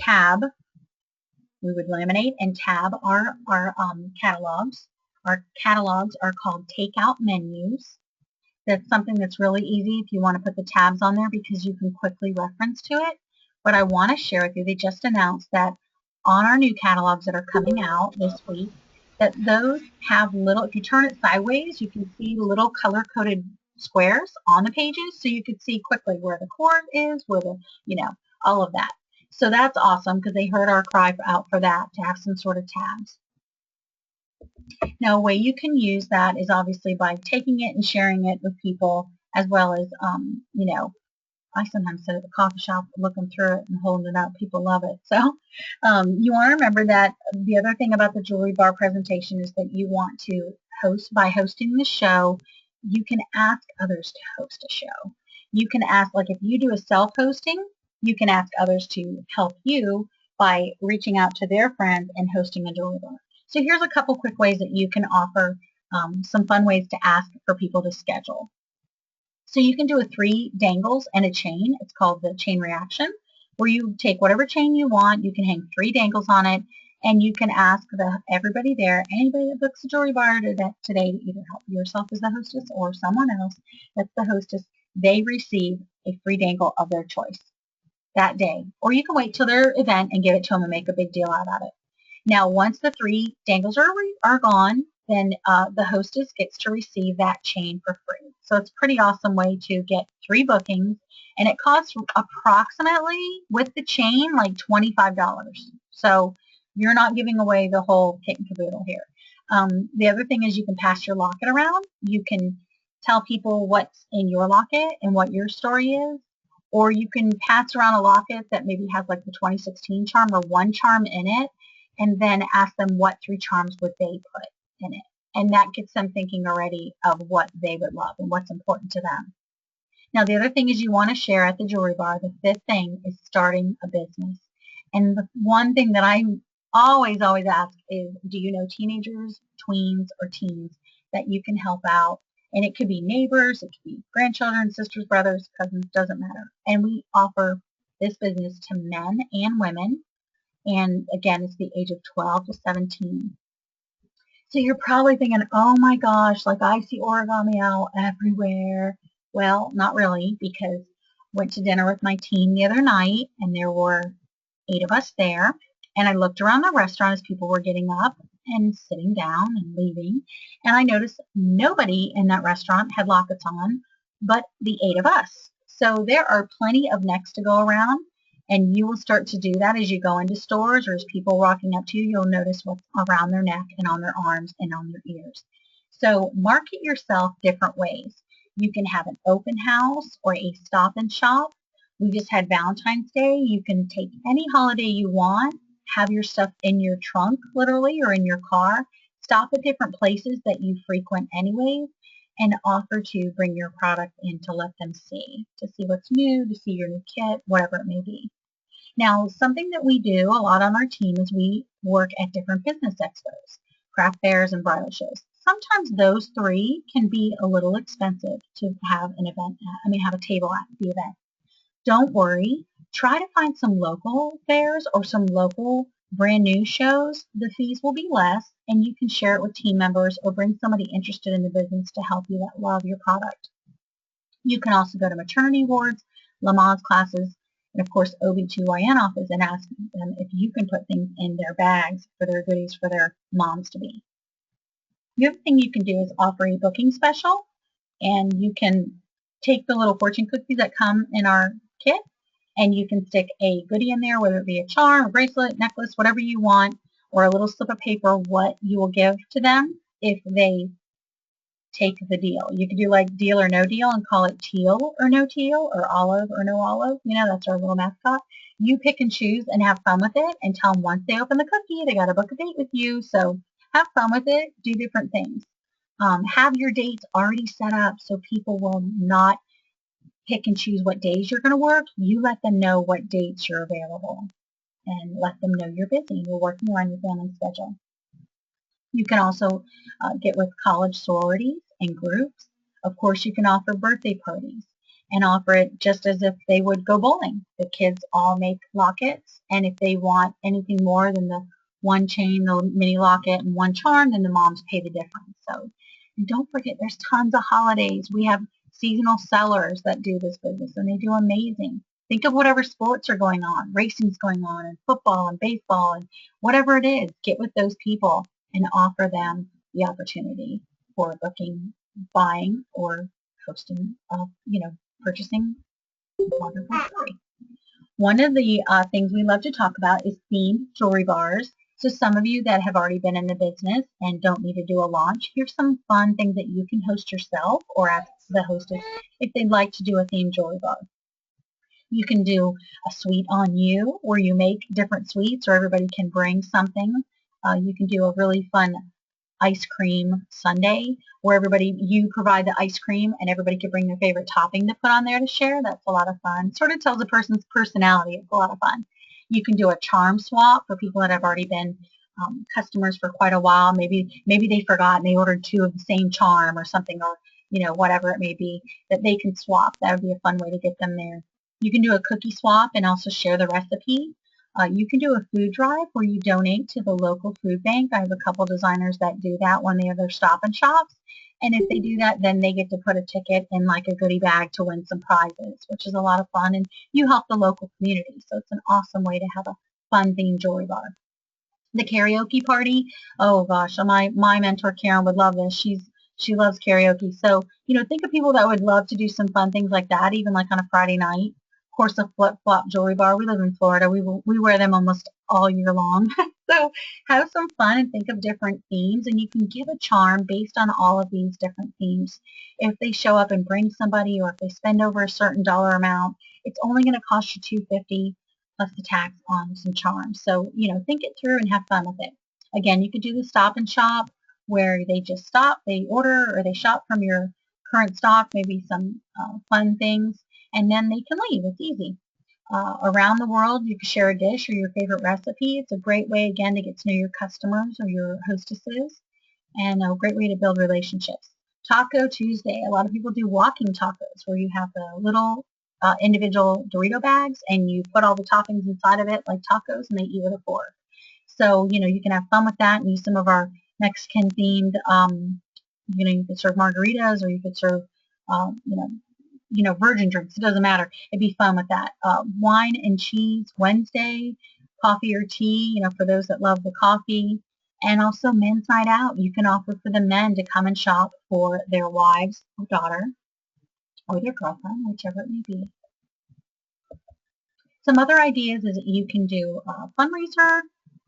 laminate and tab our catalogs. Our catalogs are called takeout menus. That's something that's really easy if you want to put the tabs on there because you can quickly reference to it. But I want to share with you, they just announced that on our new catalogs that are coming out this week, that those have little, if you turn it sideways, you can see little color-coded squares on the pages, so you can see quickly where the cord is, where the, all of that. So that's awesome because they heard our cry out for that, to have some sort of tabs. Now, a way you can use that is obviously by taking it and sharing it with people, as well as, I sometimes sit at the coffee shop looking through it and holding it up. People love it. So you want to remember that the other thing about the jewelry bar presentation is that you want to host, by hosting the show, you can ask others to host a show. You can ask, like if you do a self-hosting, you can ask others to help you by reaching out to their friends and hosting a jewelry bar. So here's a couple quick ways that you can offer some fun ways to ask for people to schedule. So you can do a 3 dangles and a chain. It's called the chain reaction, where you take whatever chain you want, you can hang 3 dangles on it, and you can ask everybody there, anybody that books a jewelry bar today to either help yourself as the hostess or someone else that's the hostess, they receive a free dangle of their choice that day. Or you can wait till their event and give it to them and make a big deal out of it. Now, once the 3 dangles are gone, then the hostess gets to receive that chain for free. So it's a pretty awesome way to get 3 bookings, and it costs approximately, with the chain, like $25. So you're not giving away the whole kit and caboodle here. The other thing is you can pass your locket around. You can tell people what's in your locket and what your story is, or you can pass around a locket that maybe has like the 2016 charm or 1 charm in it, and then ask them what 3 charms would they put in it. And that gets them thinking already of what they would love and what's important to them. Now, the other thing is you want to share at the jewelry bar. The 5th thing is starting a business. And the one thing that I always ask is, do you know teenagers, tweens, or teens that you can help out? And it could be neighbors, it could be grandchildren, sisters, brothers, cousins, doesn't matter. And we offer this business to men and women. And again, it's the age of 12 to 17. So you're probably thinking, oh my gosh, like I see Origami Owl everywhere. Well, not really, because I went to dinner with my team the other night, and there were 8 of us there. And I looked around the restaurant as people were getting up and sitting down and leaving. And I noticed nobody in that restaurant had lockets on but the 8 of us. So there are plenty of necks to go around. And you will start to do that as you go into stores, or as people walking up to you, you'll notice what's around their neck and on their arms and on their ears. So market yourself different ways. You can have an open house or a stop and shop. We just had Valentine's Day. You can take any holiday you want, have your stuff in your trunk, literally, or in your car. Stop at different places that you frequent anyways, and offer to bring your product in to let them to see what's new, to see your new kit, whatever it may be. Now, something that we do a lot on our team is we work at different business expos, craft fairs, and bridal shows. Sometimes those three can be a little expensive to have an event at, have a table at the event. Don't worry. Try to find some local fairs or some local brand new shows. The fees will be less, and you can share it with team members or bring somebody interested in the business to help you that love your product. You can also go to maternity wards, Lamaze classes, and of course OB/GYN office and ask them if you can put things in their bags for their goodies for their moms to be. The other thing you can do is offer a booking special, and you can take the little fortune cookies that come in our kit, and you can stick a goodie in there, whether it be a charm, a bracelet, necklace, whatever you want, or a little slip of paper, what you will give to them if they take the deal. You could do like deal or no deal and call it teal or no teal, or olive or no olive. That's our little mascot. You pick and choose and have fun with it, and tell them once they open the cookie, they got to book a date with you. So have fun with it. Do different things. Have your dates already set up so people will not pick and choose what days you're going to work. You let them know what dates you're available, and let them know you're busy and you're working around your family schedule. You can also get with college sororities and groups. Of course, you can offer birthday parties and offer it just as if they would go bowling. The kids all make lockets, and if they want anything more than the one chain, the mini locket, and one charm, then the moms pay the difference. So, and don't forget, there's tons of holidays. We have seasonal sellers that do this business, and they do amazing. Think of whatever sports are going on, racing's going on, and football and baseball, and whatever it is. Get with those people and offer them the opportunity for booking, buying, or hosting, purchasing wonderful jewelry. One of the things we love to talk about is themed jewelry bars. So some of you that have already been in the business and don't need to do a launch, here's some fun things that you can host yourself or ask the hostess if they'd like to do a themed jewelry bar. You can do a suite on you where you make different suites or everybody can bring something. You can do a really fun ice cream sundae where you provide the ice cream and everybody can bring their favorite topping to put on there to share. That's a lot of fun. Sort of tells a person's personality. It's a lot of fun. You can do a charm swap for people that have already been customers for quite a while. Maybe they forgot and they ordered 2 of the same charm or something, or whatever it may be, that they can swap. That would be a fun way to get them there. You can do a cookie swap and also share the recipe. You can do a food drive where you donate to the local food bank. I have a couple designers that do that when they have their stop and shops. And if they do that, then they get to put a ticket in like a goodie bag to win some prizes, which is a lot of fun. And you help the local community. So it's an awesome way to have a fun themed jewelry bar. The karaoke party. Oh gosh, my mentor Karen would love this. She loves karaoke. So, think of people that would love to do some fun things like that, even like on a Friday night. Of course, a flip-flop jewelry bar. We live in Florida. We wear them almost all year long. So have some fun and think of different themes, and you can give a charm based on all of these different themes. If they show up and bring somebody, or if they spend over a certain dollar amount, it's only going to cost you $250 plus the tax on some charms. So, think it through and have fun with it. Again, you could do the stop and shop where they just stop, they order, or they shop from your current stock, maybe some fun things, and then they can leave. It's easy. Around the world, you can share a dish or your favorite recipe. It's a great way, again, to get to know your customers or your hostesses, and a great way to build relationships. Taco Tuesday. A lot of people do walking tacos where you have the little individual Dorito bags and you put all the toppings inside of it like tacos, and they eat with a fork. So, you can have fun with that and use some of our Mexican themed, you could serve margaritas, or you could serve, virgin drinks. It doesn't matter. It'd be fun with that. Wine and cheese Wednesday, coffee or tea, for those that love the coffee. And also men's night out. You can offer for the men to come and shop for their wives or daughter or their girlfriend, whichever it may be. Some other ideas is that you can do a fundraiser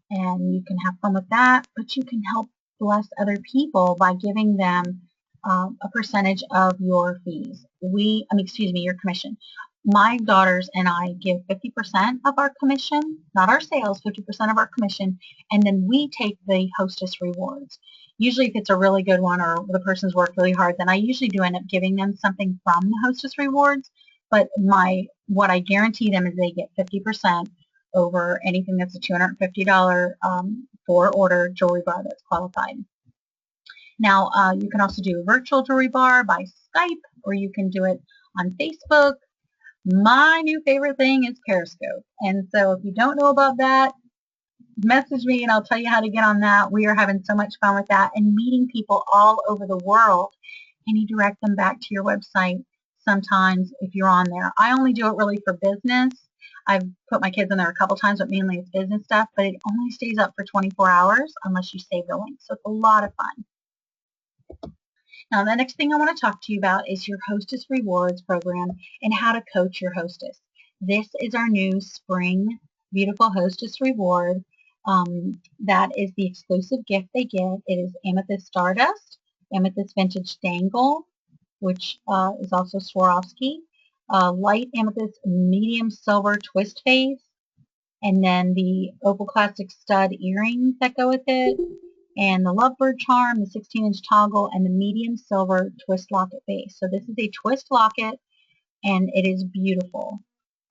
and you can have fun with that, but you can help bless other people by giving them a percentage of your fees. Your commission. My daughters and I give 50% of our commission, not our sales, 50% of our commission, and then we take the hostess rewards. Usually if it's a really good one or the person's worked really hard, then I usually do end up giving them something from the Hostess Rewards. But what I guarantee them is they get 50% over anything that's a $250 for order jewelry bar that's qualified. Now, you can also do a virtual jewelry bar by Skype, or you can do it on Facebook. My new favorite thing is Periscope. And so if you don't know about that, message me and I'll tell you how to get on that. We are having so much fun with that and meeting people all over the world. And you direct them back to your website sometimes if you're on there. I only do it really for business. I've put my kids in there a couple times, but mainly it's business stuff. But it only stays up for 24 hours unless you save the link. So it's a lot of fun. Now, the next thing I want to talk to you about is your Hostess Rewards program and how to coach your hostess. This is our new spring beautiful Hostess Reward. That is the exclusive gift they get. It is Amethyst Stardust, Amethyst Vintage Dangle, which is also Swarovski, light amethyst medium silver twist face, and then the opal classic stud earrings that go with it, and the lovebird charm, the 16-inch toggle, and the medium silver twist locket base. So this is a twist locket, and it is beautiful.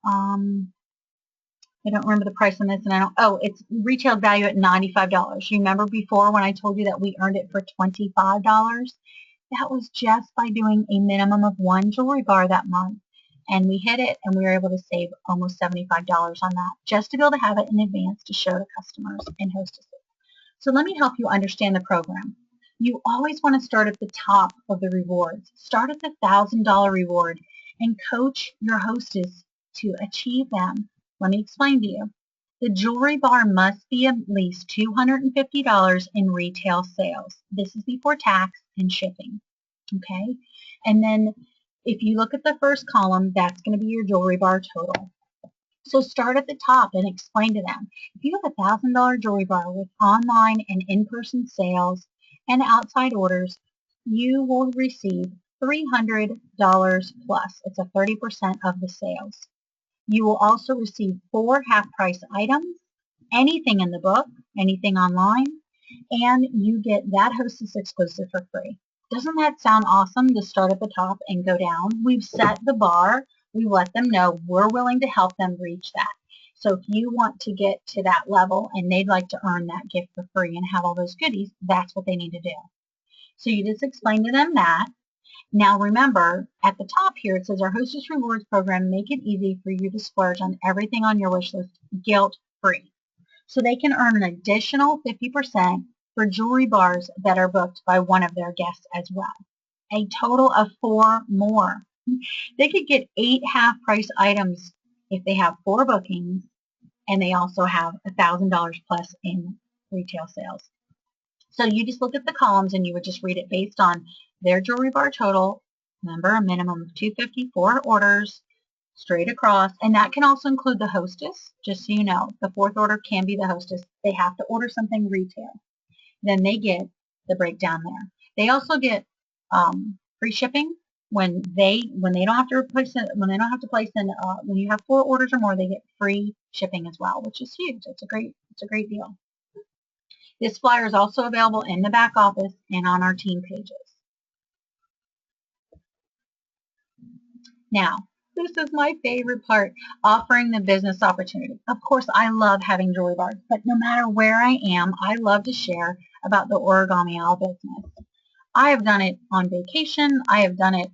I don't remember the price on this, and it's retail value at $95. You remember before when I told you that we earned it for $25? That was just by doing a minimum of one jewelry bar that month. And we hit it, and we were able to save almost $75 on that, just to be able to have it in advance to show to customers and hostesses. So let me help you understand the program. You always want to start at the top of the rewards. Start at the $1,000 reward and coach your hostess to achieve them. Let me explain to you. The jewelry bar must be at least $250 in retail sales. This is before tax and shipping. Okay? And then if you look at the first column, that's going to be your jewelry bar total. So start at the top and explain to them. If you have a $1,000 jewelry bar with online and in-person sales and outside orders, you will receive $300 plus. It's a 30% of the sales. You will also receive 4 half-price items, anything in the book, anything online, and you get that hostess exclusive for free. Doesn't that sound awesome to start at the top and go down? We've set the bar. We let them know we're willing to help them reach that. So if you want to get to that level and they'd like to earn that gift for free and have all those goodies, that's what they need to do. So you just explain to them that. Now remember, at the top here it says our Hostess Rewards program make it easy for you to splurge on everything on your wish list guilt-free. So they can earn an additional 50% for jewelry bars that are booked by one of their guests as well. A total of 4 more. They could get 8 half-price items if they have 4 bookings and they also have $1,000 plus in retail sales. So you just look at the columns and you would just read it based on their jewelry bar total, remember a minimum of $250 for orders, straight across, and that can also include the hostess, just so you know. The 4th order can be the hostess. They have to order something retail. Then they get the breakdown there. They also get free shipping when they don't have to place in, when you have 4 orders or more, they get free shipping as well, which is huge. It's a great deal. This flyer is also available in the back office and on our team pages. Now, this is my favorite part, offering the business opportunity. Of course, I love having jewelry bars, but no matter where I am, I love to share about the Origami Owl business. I have done it on vacation. I have done it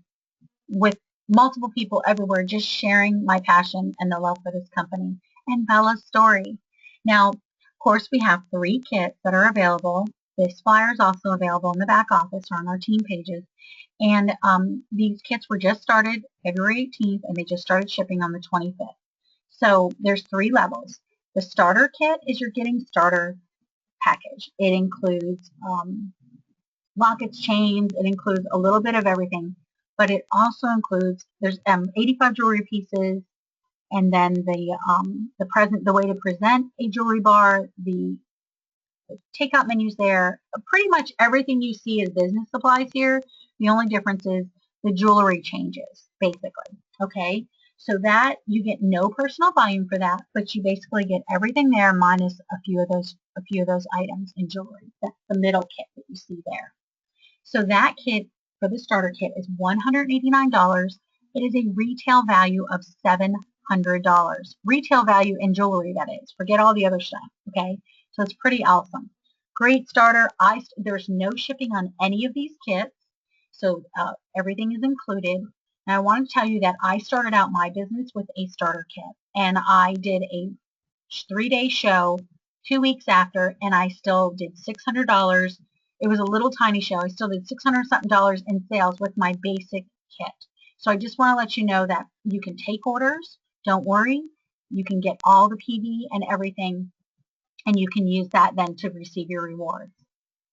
with multiple people everywhere, just sharing my passion and the love for this company and Bella's story. Now, of course, we have 3 kits that are available. This flyer is also available in the back office or on our team pages. And these kits were just started February 18th, and they just started shipping on the 25th. So there's 3 levels. The starter kit is your getting starter package. It includes lockets, chains. It includes a little bit of everything. But it also includes, there's 85 jewelry pieces, and then the way to present a jewelry bar, the takeout menus there. Pretty much everything you see is business supplies here. The only difference is the jewelry changes, basically. Okay, so that you get no personal volume for that, but you basically get everything there minus a few of those a few of those items in jewelry. That's the middle kit that you see there. So that kit for the starter kit is $189. It is a retail value of $700. Retail value in jewelry, that is. Forget all the other stuff, okay? So it's pretty awesome. Great starter. There's no shipping on any of these kits, so everything is included. And I want to tell you that I started out my business with a starter kit, and I did a 3-day show 2 weeks after, and I still did $600. It was a little tiny show. I still did $600-something in sales with my basic kit. So I just want to let you know that you can take orders. Don't worry. You can get all the PV and everything, and you can use that then to receive your rewards.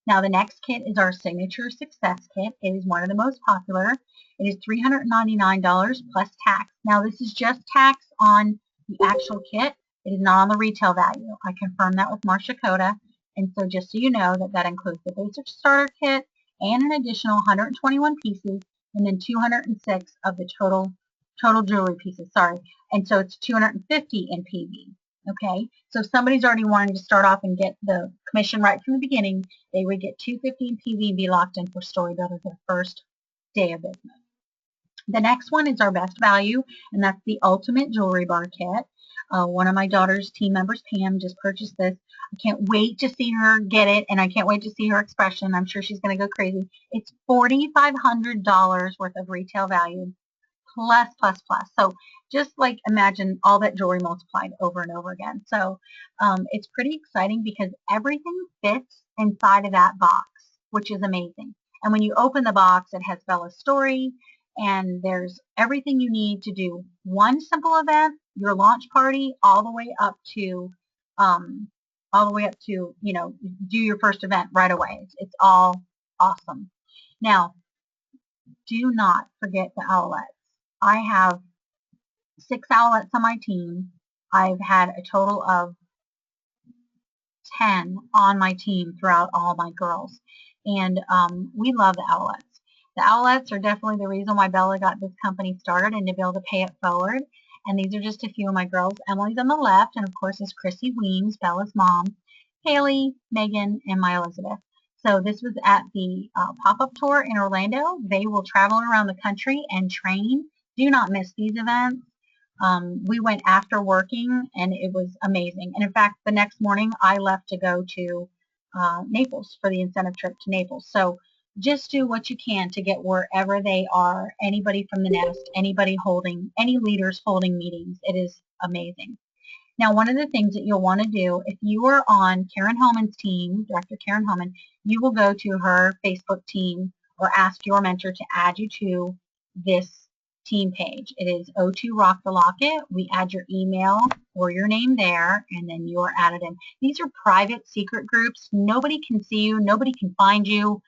Now the next kit is our Signature Success Kit. It is one of the most popular. It is $399 plus tax. Now this is just tax on the actual kit. It is not on the retail value. I confirmed that with Marsha Coda. And so just so you know that includes the basic starter kit and an additional 121 pieces and then 206 of the total jewelry pieces. Sorry. And so it's 250 in PV. Okay, so if somebody's already wanting to start off and get the commission right from the beginning, they would get 250 in PV and be locked in for StoryBuilder their first day of business. The next one is our best value, and that's the Ultimate Jewelry Bar Kit. One of my daughter's team members, Pam, just purchased this. I can't wait to see her get it, and I can't wait to see her expression. I'm sure she's going to go crazy. It's $4,500 worth of retail value. Plus. So just like imagine all that jewelry multiplied over and over again. So it's pretty exciting because everything fits inside of that box, which is amazing. And when you open the box, it has Bella's story, and there's everything you need to do one simple event, your launch party, all the way up to you know, do your first event right away. It's all awesome. Now, do not forget the owlets. I have 6 owlets on my team. I've had a total of 10 on my team throughout all my girls. And we love the owlets. The owlets are definitely the reason why Bella got this company started and to be able to pay it forward. And these are just a few of my girls. Emily's on the left, and of course is Chrissy Weems, Bella's mom, Haley, Megan, and my Elizabeth. So this was at the pop-up tour in Orlando. They will travel around the country and train. Do not miss these events. We went after working, and it was amazing. And in fact, the next morning I left to go to Naples for the incentive trip to Naples. So just do what you can to get wherever they are. Anybody from the nest, any leaders holding meetings. It is amazing. Now, one of the things that you'll want to do, if you are on Karen Homan's team, Director Karen Homan, you will go to her Facebook team or ask your mentor to add you to this team page. It is O2 Rock the Locket. We add your email or your name there, and then you are added in. These are private secret groups. Nobody can see you. Nobody can find you.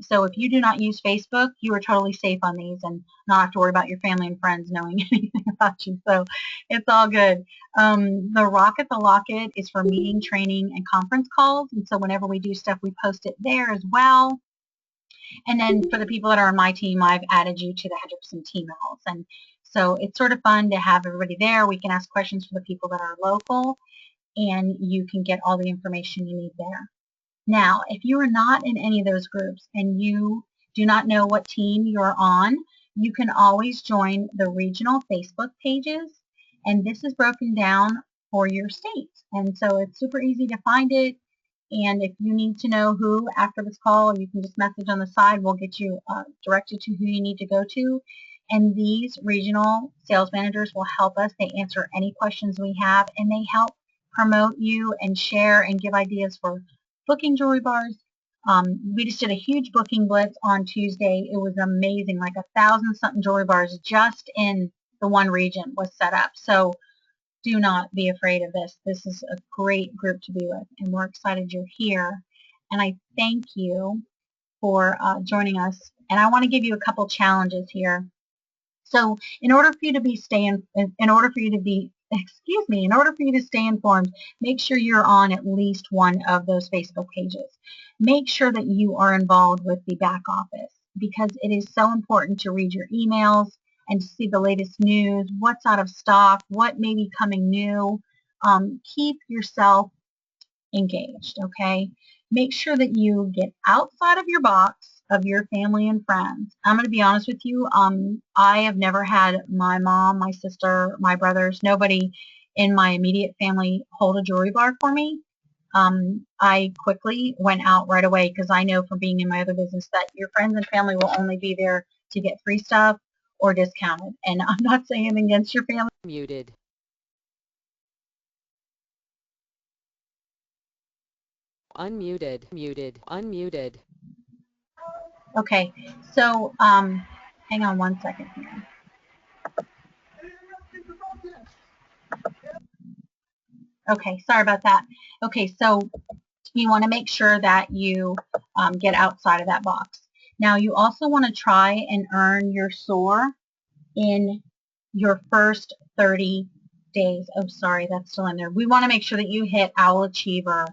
So if you do not use Facebook, you are totally safe on these and not have to worry about your family and friends knowing anything about you. So it's all good. The Rocket the Locket is for meeting, training, and conference calls. And so whenever we do stuff, we post it there as well. And then for the people that are on my team, I've added you to the Hendrickson team emails. And so it's sort of fun to have everybody there. We can ask questions for the people that are local, and you can get all the information you need there. Now, if you are not in any of those groups and you do not know what team you're on, you can always join the regional Facebook pages, and this is broken down for your states. And so it's super easy to find it. And if you need to know who after this call, you can just message on the side. We'll get you directed to who you need to go to. And these regional sales managers will help us. They answer any questions we have, and they help promote you and share and give ideas for booking jewelry bars. We just did a huge booking blitz on Tuesday. It was amazing, like 1,000-something jewelry bars just in the one region was set up. So do not be afraid of this. This is a great group to be with, and we're excited you're here. And I thank you for joining us. And I want to give you a couple challenges here. So in order for you to stay informed, make sure you're on at least one of those Facebook pages. Make sure that you are involved with the back office, because it is so important to read your emails and to see the latest news, what's out of stock, what may be coming new. Keep yourself engaged, okay? Make sure that you get outside of your box of your family and friends. I'm going to be honest with you. I have never had my mom, my sister, my brothers, nobody in my immediate family hold a jewelry bar for me. I quickly went out right away because I know from being in my other business that your friends and family will only be there to get free stuff or discounted. And I'm not saying against your family. Muted. Unmuted. Muted. Unmuted. Okay, so hang on one second here. Okay, sorry about that. Okay, so you want to make sure that you get outside of that box. Now you also want to try and earn your SOAR in your first 30 days. Oh, sorry, that's still in there. We want to make sure that you hit Owlachiever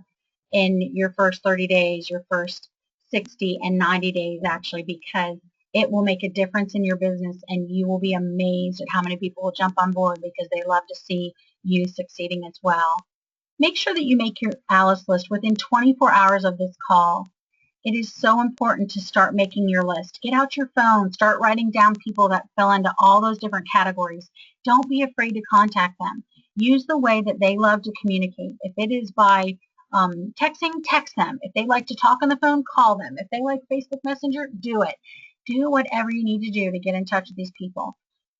in your first 30 days, your first 60 and 90 days actually, because it will make a difference in your business and you will be amazed at how many people will jump on board because they love to see you succeeding as well. Make sure that you make your Alice list within 24 hours of this call. It is so important to start making your list. Get out your phone. Start writing down people that fell into all those different categories. Don't be afraid to contact them. Use the way that they love to communicate. If it is by texting, text them. If they like to talk on the phone, call them. If they like Facebook Messenger, do it. Do whatever you need to do to get in touch with these people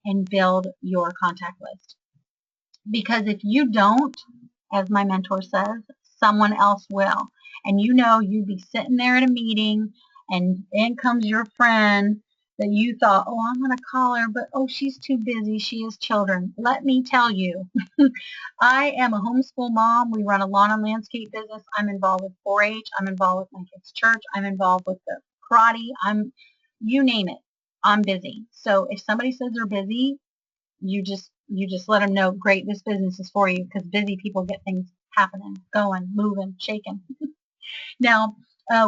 and build your contact list. Because if you don't, as my mentor says, someone else will. And you know, you'd be sitting there at a meeting and in comes your friend that you thought, oh, I'm going to call her, but oh, she's too busy. She has children. Let me tell you, I am a homeschool mom. We run a lawn and landscape business. I'm involved with 4-H. I'm involved with my kids' church. I'm involved with the karate. You name it. I'm busy. So if somebody says they're busy, you just let them know, great, this business is for you, because busy people get things happening, going, moving, shaking. Now,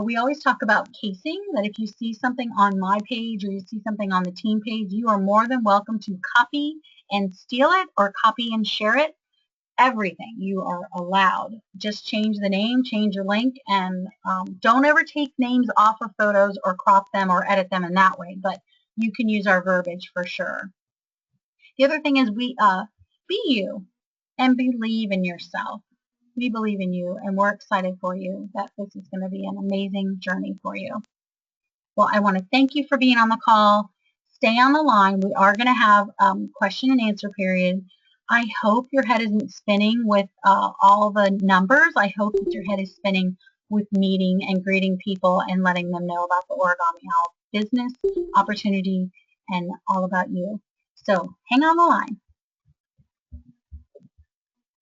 we always talk about casing, that if you see something on my page or you see something on the team page, you are more than welcome to copy and steal it or copy and share it. Everything you are allowed. Just change the name, change your link, and don't ever take names off of photos or crop them or edit them in that way, but you can use our verbiage for sure. The other thing is be you and believe in yourself. We believe in you and we're excited for you that this is going to be an amazing journey for you. Well, I want to thank you for being on the call. Stay on the line. We are going to have question and answer period. I hope your head isn't spinning with all the numbers. I hope that your head is spinning with meeting and greeting people and letting them know about the Origami Owl business, opportunity, and all about you. So hang on the line.